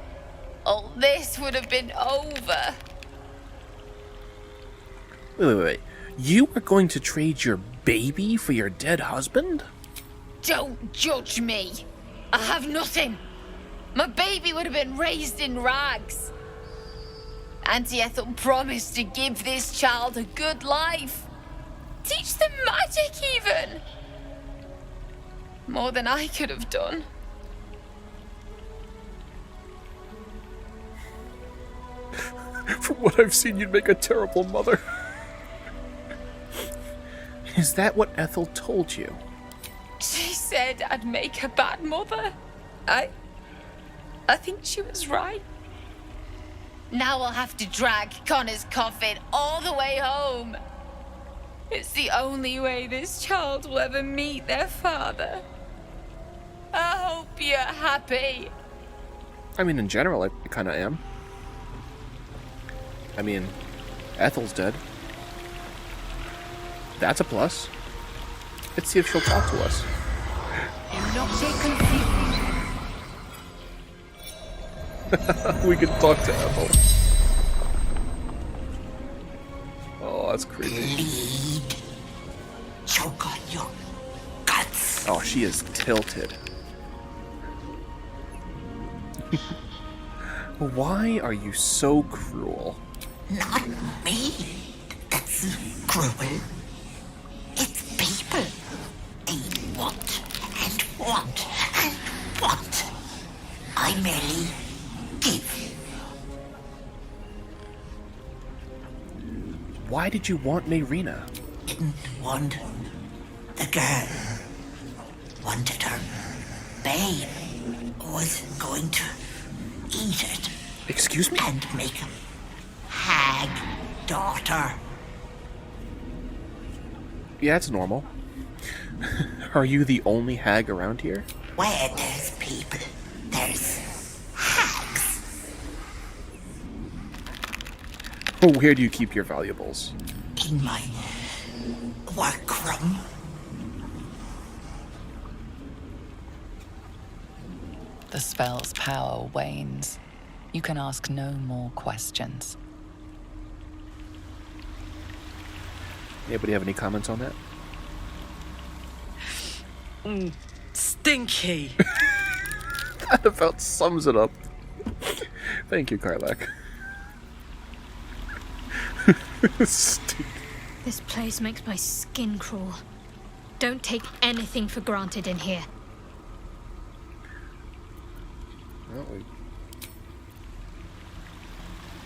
would have been over. Wait. You are going to trade your baby for your dead husband? Don't judge me. I have nothing. My baby would have been raised in rags. Auntie Ethel promised to give this child a good life. Teach them magic, even. More than I could have done. From what I've seen, you'd make a terrible mother. Is that what Ethel told you? She said I'd make a bad mother. I think she was right. Now I'll have to drag Connor's coffin all the way home. It's the only way this child will ever meet their father. I hope you're happy. I mean, in general, I kind of am. I mean, Ethel's dead. That's a plus. Let's see if she'll talk to us. We can talk to Ethel. Oh, that's creepy. Choke on your guts. Oh, she is tilted. Why are you so cruel? Not me. That's cruel. It's people. They want and want and want. I merely give. Why did you want Mayrina? Didn't want the girl. Wanted her babe. Was going to eat it. Excuse me? And make a hag daughter. Yeah, it's normal. Are you the only hag around here? Where there's people, there's hags. Where do you keep your valuables? In my workroom. The spell's power wanes. You can ask no more questions. Anybody have any comments on that? Stinky. That about sums it up. Thank you, Karlak. This place makes my skin crawl. Don't take anything for granted in here. Well, we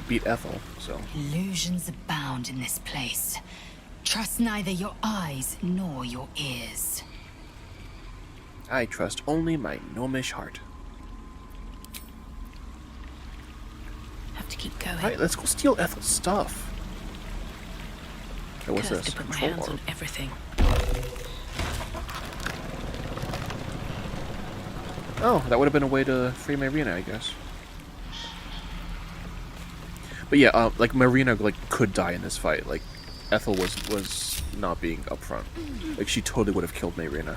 beat Ethel, so. Illusions abound in this place. Trust neither your eyes nor your ears. I trust only my gnomish heart. Have to keep going. Alright, let's go steal Ethel's stuff. Oh, what's Curse this? to put my Control hands orb. on everything. Oh, that would have been a way to free Mayrina, I guess. But yeah, like Mayrina could die in this fight. Like Ethel was not being upfront. Like she totally would have killed Mayrina.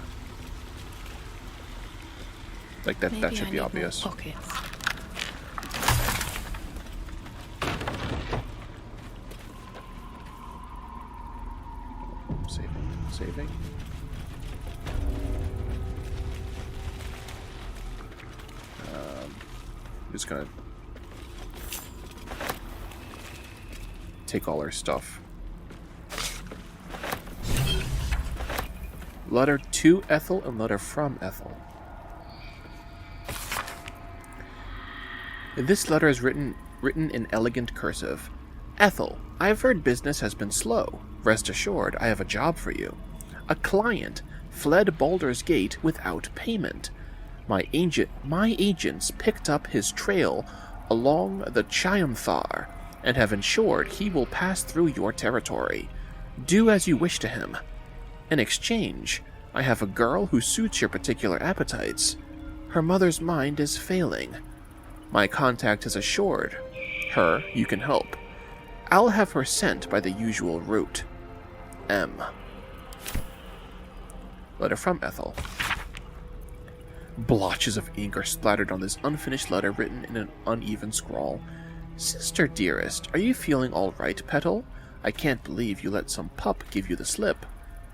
Like that Maybe should I be need obvious. more pockets. Saving. Just gonna take all our stuff. Letter to Ethel and letter from Ethel. This letter is written written in elegant cursive. Ethel, I've heard business has been slow. Rest assured, I have a job for you. A client fled Baldur's Gate without payment. My agents picked up his trail along the Chiamthar and have ensured he will pass through your territory. Do as you wish to him. In exchange, I have a girl who suits your particular appetites. Her mother's mind is failing. My contact has assured her you can help. I'll have her sent by the usual route. M. Letter from Ethel. Blotches of ink are splattered on this unfinished letter written in an uneven scrawl. Sister dearest, are you feeling all right, Petal? I can't believe you let some pup give you the slip.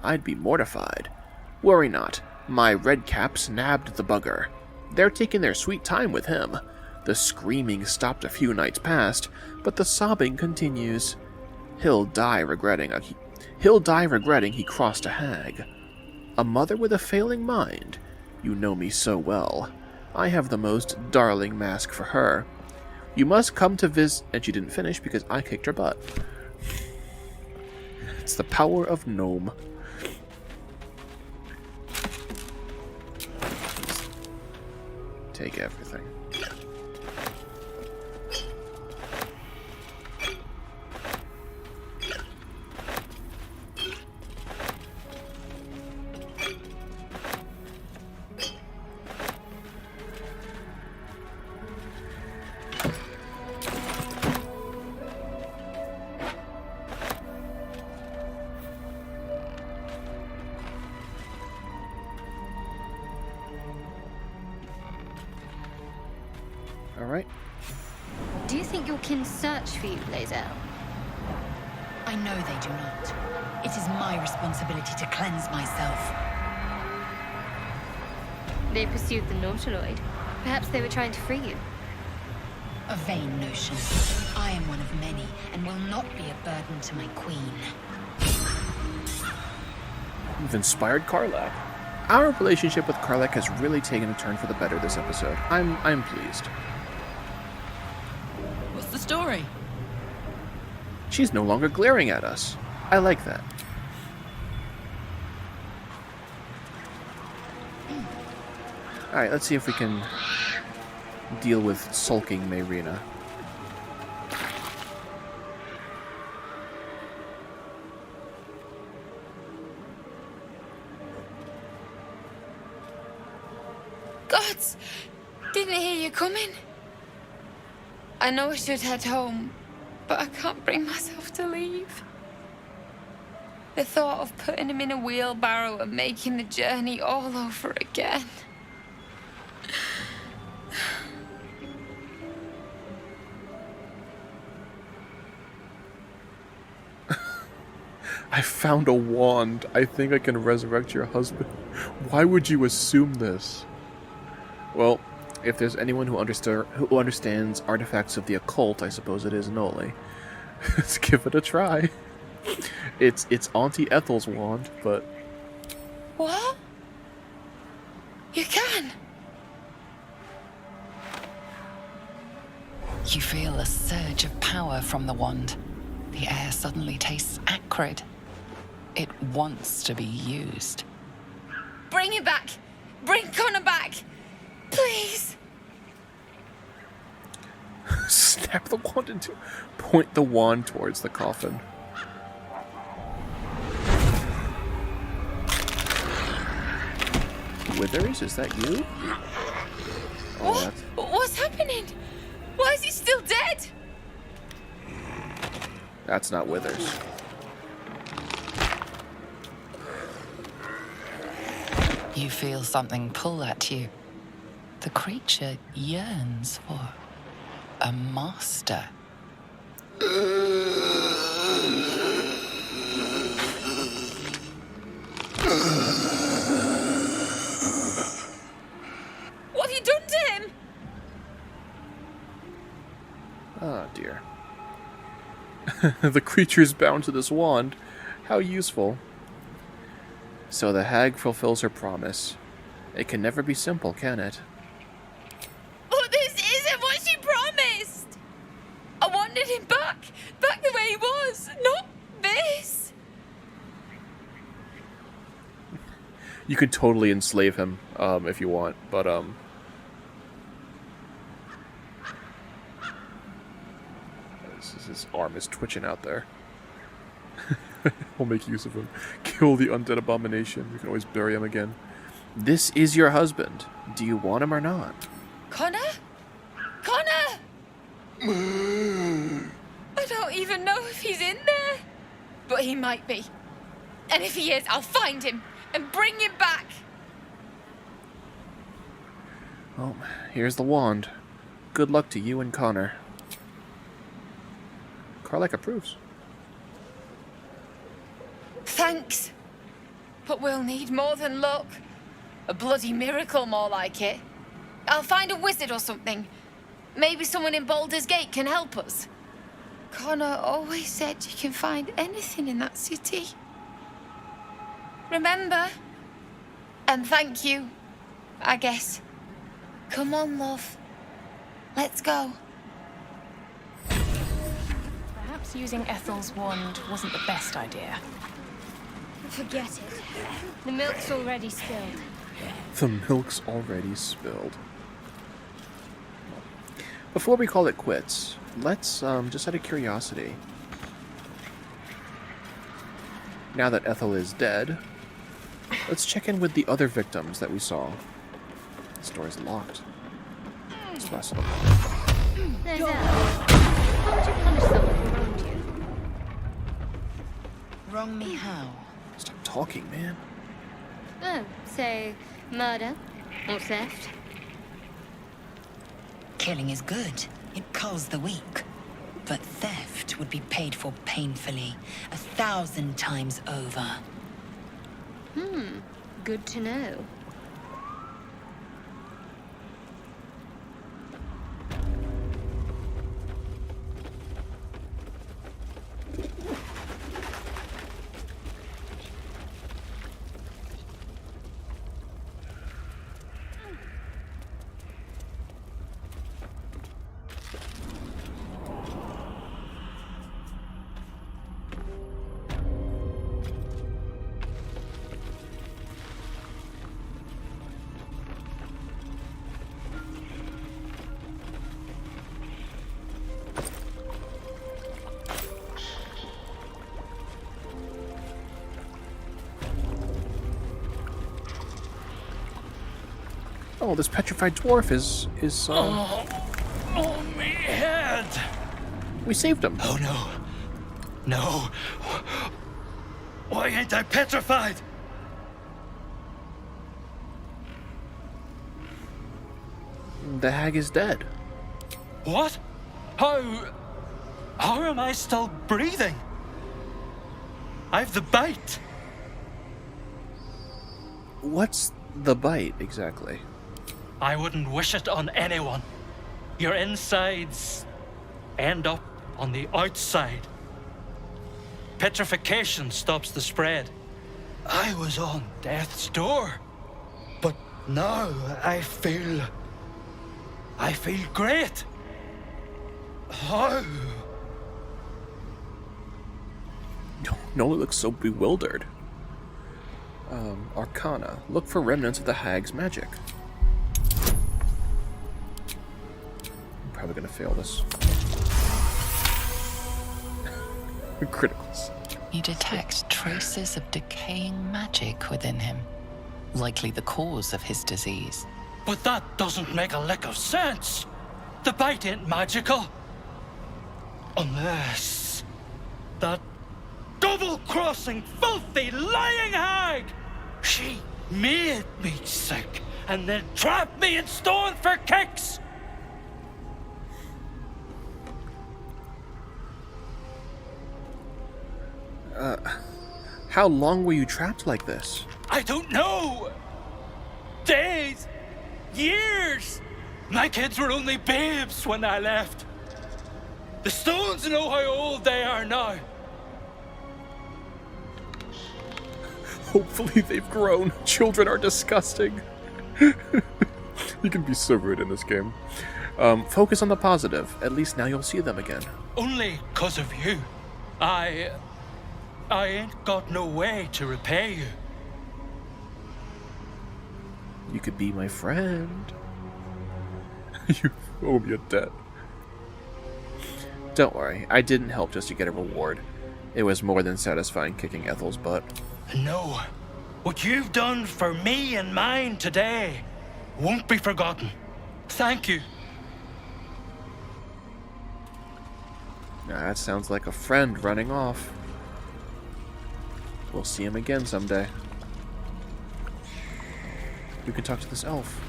I'd be mortified. Worry not. My redcaps nabbed the bugger. They're taking their sweet time with him. The screaming stopped a few nights past, but the sobbing continues. He'll die regretting he crossed a hag. A mother with a failing mind. You know me so well. I have the most darling mask for her. You must come to visit. And she didn't finish because I kicked her butt. It's the power of gnome. Take everything. Alright. Do you think your kin search for you, Lae'zel? I know they do not. It is my responsibility to cleanse myself. They pursued the Nautiloid. Perhaps they were trying to free you. A vain notion. I am one of many, and will not be a burden to my queen. You've inspired Karlach. Our relationship with Karlach has really taken a turn for the better this episode. I'm pleased. What's the story? She's no longer glaring at us. I like that. Alright, let's see if we can deal with sulking Mayrina. Gods! Didn't hear you coming. I know I should head home, but I can't bring myself to leave. The thought of putting him in a wheelbarrow and making the journey all over again. I found a wand. I think I can resurrect your husband. Why would you assume this? Well, if there's anyone who understands artifacts of the occult, I suppose it is Noli. Let's give it a try. It's Auntie Ethel's wand, but... What? You can? You feel a surge of power from the wand. The air suddenly tastes acrid. It wants to be used. Bring it back! Bring Connor back! Please! Snap the wand into... Point the wand towards the coffin. Withers, is that you? Oh, What's happening? Why is he still dead? That's not Withers. You feel something pull at you. The creature yearns for a master. What have you done to him? Oh, dear. The creature's bound to this wand. How useful. So the hag fulfills her promise. It can never be simple, can it? But this isn't what she promised! You could totally enslave him if you want, but his arm is twitching out there. We'll make use of him. Kill the undead abomination. We can always bury him again. This is your husband. Do you want him or not? Connor? Connor! I don't even know if he's in there. But he might be. And if he is, I'll find him and bring him back. Well, here's the wand. Good luck to you and Connor. Karlach approves. Thanks. But we'll need more than luck. A bloody miracle, more like it. I'll find a wizard or something. Maybe someone in Baldur's Gate can help us. Connor always said you can find anything in that city. Remember? And thank you, I guess. Come on, love. Let's go. Perhaps using Ethel's wand wasn't the best idea. Forget it. The milk's already spilled. The milk's already spilled. Before we call it quits, let's, just out of curiosity, now that Ethel is dead, let's check in with the other victims that we saw. This door is locked. This last one. There's Ethel. How would you punish someone who wronged you? Wrong me how? Stop talking, man. Oh, say murder or theft? Killing is good. It culls the weak. But theft would be paid for painfully, 1,000 times over. Good to know. Oh, this petrified dwarf is Oh, me head! We saved him. Oh no. No. Why ain't I petrified? The hag is dead. What? How am I still breathing? I've the bite. What's the bite, exactly? I wouldn't wish it on anyone. Your insides end up on the outside. Petrification stops the spread. I was on death's door. But now I feel great. How? Noli looks so bewildered. Arcana. Look for remnants of the hag's magic. I'm probably gonna fail this. Criticals. You detect traces of decaying magic within him, likely the cause of his disease. But that doesn't make a lick of sense. The bite ain't magical. Unless that double-crossing, filthy, lying hag! She made me sick and then trapped me in stone for kicks! How long were you trapped like this? I don't know! Days! Years! My kids were only babes when I left. The stones know how old they are now. Hopefully they've grown. Children are disgusting. You can be so rude in this game. Focus on the positive. At least now you'll see them again. Only 'cause of you. I ain't got no way to repay you. You could be my friend. You owe me a debt. Don't worry, I didn't help just to get a reward. It was more than satisfying kicking Ethel's butt. No. What you've done for me and mine today won't be forgotten. Thank you. Now, that sounds like a friend running off. We'll see him again someday. We can talk to this elf.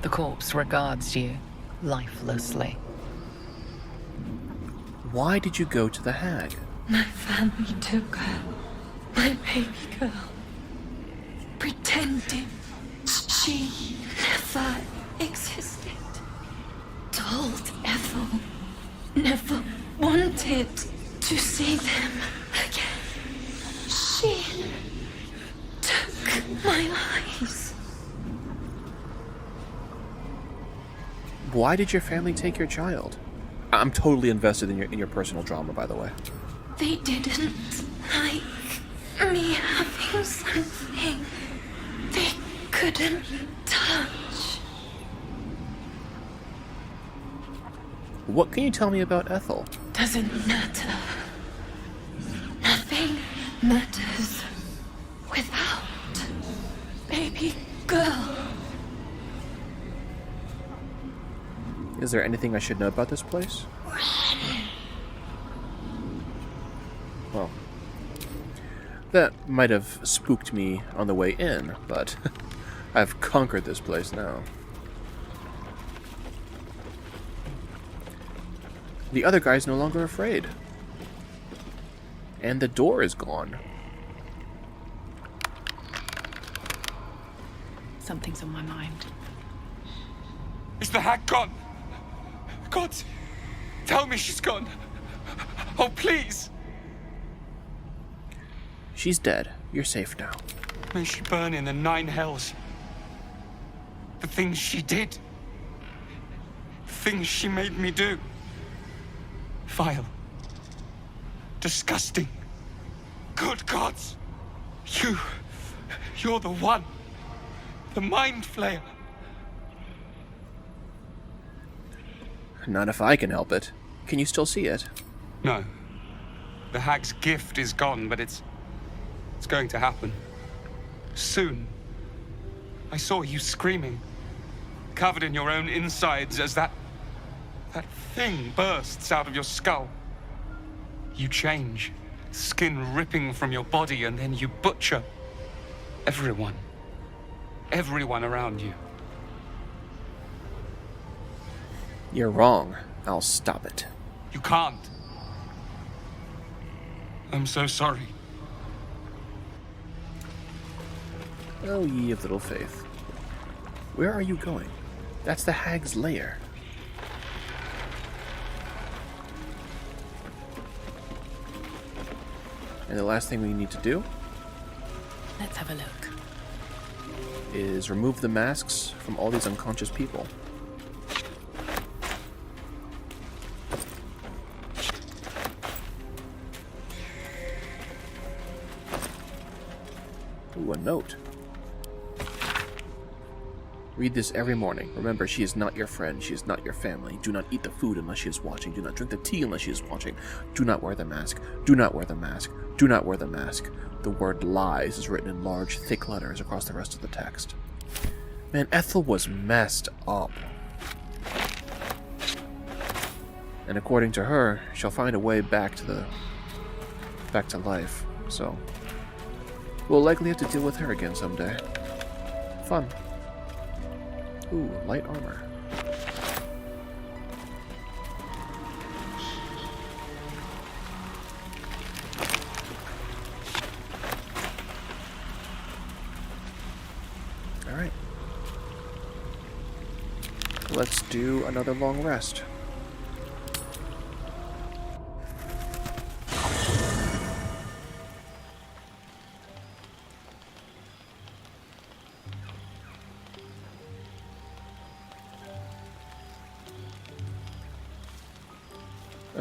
The corpse regards you lifelessly. Why did you go to the hag? My family took her, my baby girl, pretending she never existed. Told Ethel never wanted to see them again. She took my eyes. Why did your family take your child? I'm totally invested in your personal drama, by the way. They didn't like me having something they couldn't touch. What can you tell me about Ethel? Doesn't matter. Nothing matters without baby girl. Is there anything I should know about this place? Well, that might have spooked me on the way in, but I've conquered this place now. The other guy's no longer afraid. And the door is gone. Something's on my mind. Is the hag gone? God, tell me she's gone. Oh, please. She's dead. You're safe now. May she burn in the 9 hells. The things she did. Things she made me do. Vile. Disgusting. Good gods. You're the one. The mind flayer. Not if I can help it. Can you still see it? No. The hag's gift is gone, but it's going to happen. Soon. I saw you screaming, covered in your own insides as that thing bursts out of your skull. You change, skin ripping from your body, and then you butcher everyone. Everyone around you. You're wrong. I'll stop it. You can't. I'm so sorry. Oh, ye of little faith. Where are you going? That's the hag's lair. And the last thing we need to do Let's have a look. is remove the masks from all these unconscious people. Ooh, a note. Read this every morning. Remember, she is not your friend. She is not your family. Do not eat the food unless she is watching. Do not drink the tea unless she is watching. Do not wear the mask. Do not wear the mask. Do not wear the mask. The word lies is written in large, thick letters across the rest of the text. Man, Ethel was messed up. And according to her, she'll find a way back to life. So we'll likely have to deal with her again someday. Fun. Ooh, light armor. Alright. Let's do another long rest.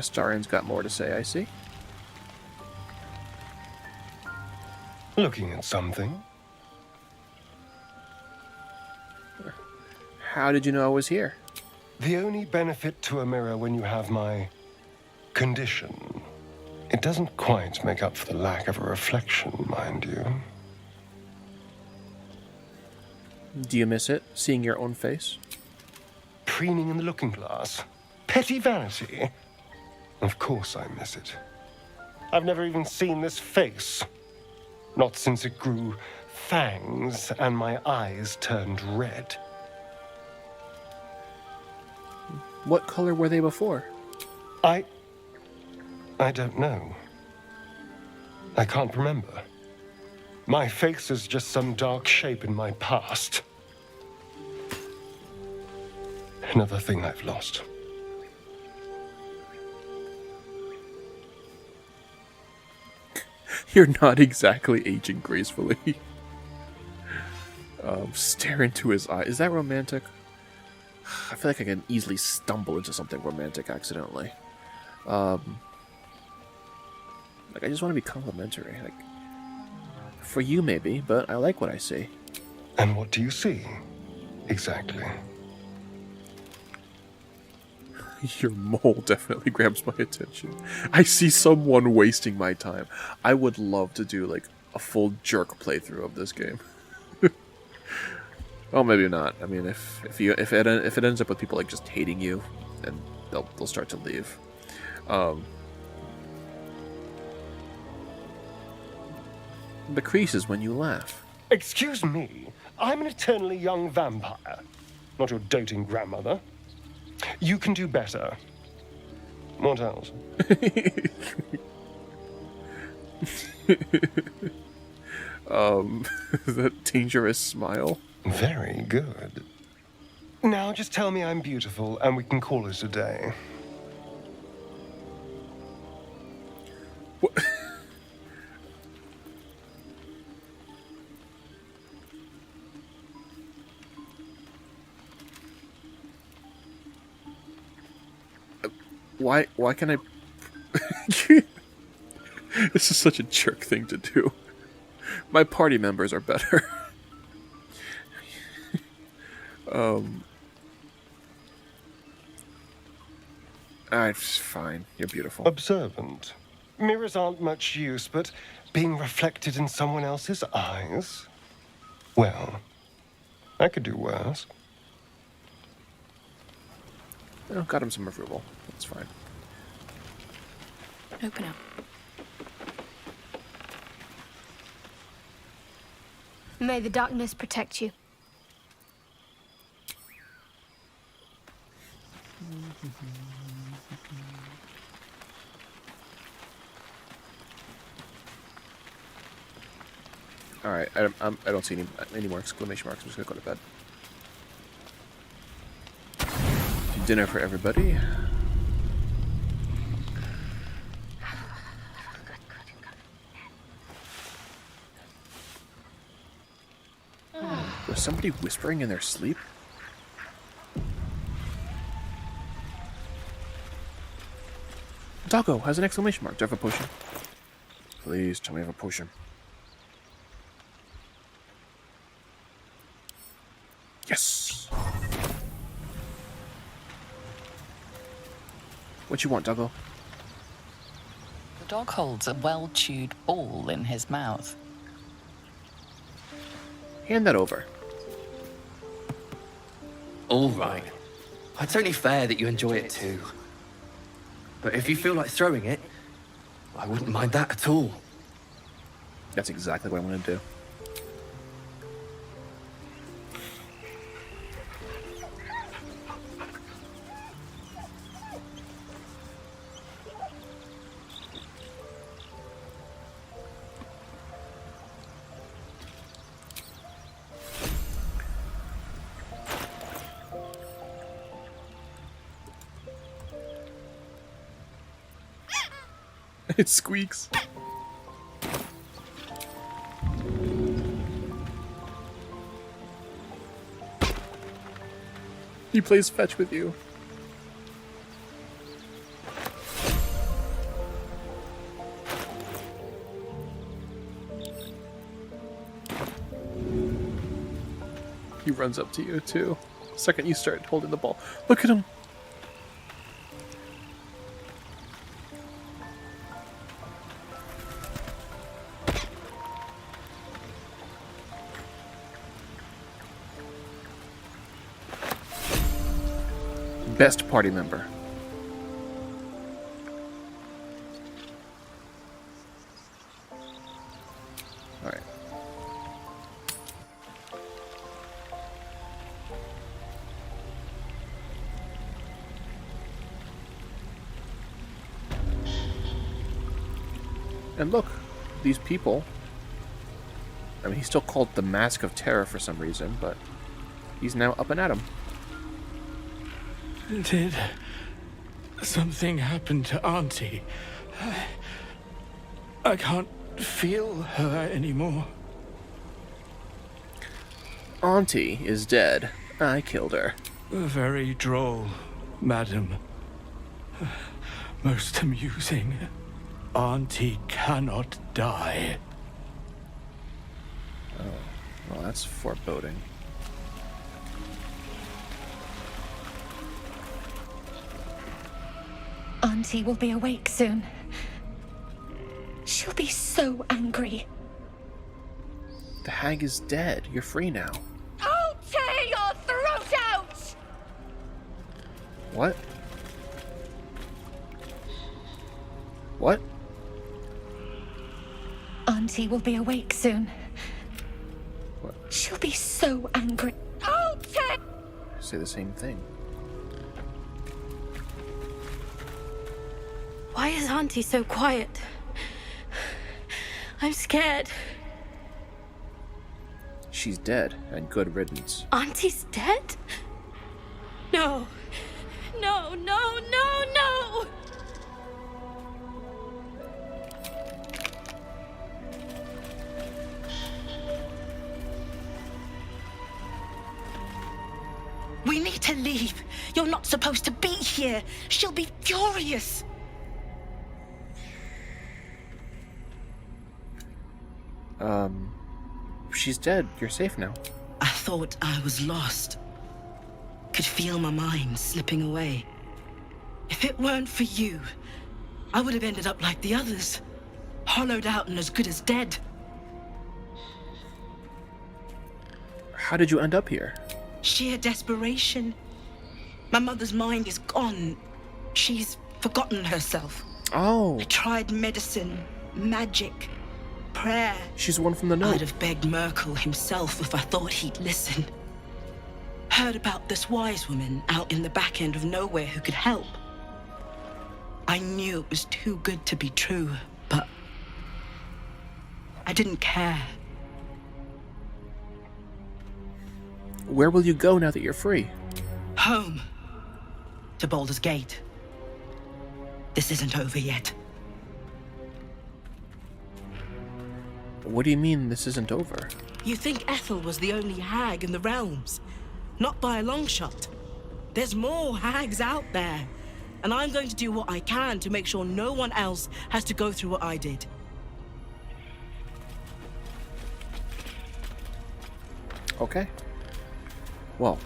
Astarian's got more to say, I see. Looking at something? How did you know I was here? The only benefit to a mirror when you have my condition, it doesn't quite make up for the lack of a reflection, mind you. Do you miss it, seeing your own face? Preening in the looking glass? Petty vanity? Of course I miss it. I've never even seen this face. Not since it grew fangs and my eyes turned red. What color were they before? I don't know. I can't remember. My face is just some dark shape in my past. Another thing I've lost. You're not exactly aging gracefully. Stare into his eye. Is that romantic? I feel like I can easily stumble into something romantic accidentally. Like, I just want to be complimentary. Like, for you maybe, but I like what I see. And what do you see? Exactly. Your mole definitely grabs my attention. I see someone wasting my time. I would love to do, like, a full jerk playthrough of this game. Well, maybe not. I mean, if it ends up with people like just hating you, then they'll start to leave. The creases when you laugh. Excuse me, I'm an eternally young vampire, not your doting grandmother. You can do better. What else? That dangerous smile. Very good. Now just tell me I'm beautiful and we can call it a day. What? Why can I... This is such a jerk thing to do. My party members are better. Alright, fine. You're beautiful. Observant. Mirrors aren't much use, but being reflected in someone else's eyes? Well, I could do worse. Oh, got him some approval. That's fine. Open up. May the darkness protect you. Alright, I don't see any more exclamation marks. I'm just gonna go to bed. Dinner for everybody. Was somebody whispering in their sleep? Doggo has an exclamation mark. Do I have a potion? Please tell me I have a potion. Yes! What you want, Doggo? The dog holds a well-chewed ball in his mouth. Hand that over. All right. It's only fair that you enjoy it too. But if you feel like throwing it, I wouldn't mind that at all. That's exactly what I want to do. It squeaks. He plays fetch with you. He runs up to you, too. The second you start holding the ball. Look at him! Best party member. Alright. And look, these people. I mean, he's still called the Mask of Terror for some reason, but he's now up and at him. Did something happen to Auntie? I can't feel her anymore. Auntie is dead. I killed her. Very droll, madam. Most amusing. Auntie cannot die. Oh, well, that's foreboding. Auntie will be awake soon. She'll be so angry. The hag is dead. You're free now. I'll tear your throat out! What? What? Auntie will be awake soon. What? She'll be so angry. I'll tear... Say the same thing. Why is Auntie so quiet? I'm scared. She's dead, and good riddance. Auntie's dead? No. No, no, no, no! We need to leave. You're not supposed to be here. She'll be furious. She's dead. You're safe now. I thought I was lost. Could feel my mind slipping away. If it weren't for you, I would have ended up like the others. Hollowed out and as good as dead. How did you end up here? Sheer desperation. My mother's mind is gone. She's forgotten herself. Oh. I tried medicine, magic, prayer. She's the one from the note. I'd have begged Merkel himself if I thought he'd listen. Heard about this wise woman out in the back end of nowhere who could help. I knew it was too good to be true, but I didn't care. Where will you go now that you're free? Home. To Baldur's Gate. This isn't over yet. What do you mean this isn't over? You think Ethel was the only hag in the realms? Not by a long shot. There's more hags out there. And I'm going to do what I can to make sure no one else has to go through what I did. Okay. Well,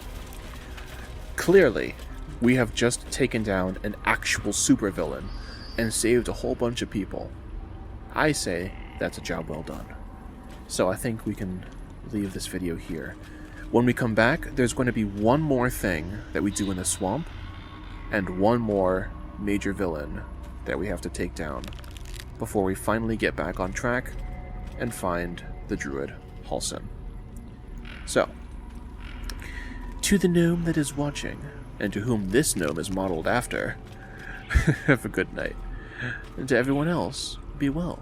clearly, we have just taken down an actual supervillain and saved a whole bunch of people. I say that's a job well done. So I think we can leave this video here. When we come back, there's going to be one more thing that we do in the swamp, and one more major villain that we have to take down before we finally get back on track and find the druid Halsin. So, to the gnome that is watching, and to whom this gnome is modeled after, have a good night. And to everyone else, be well.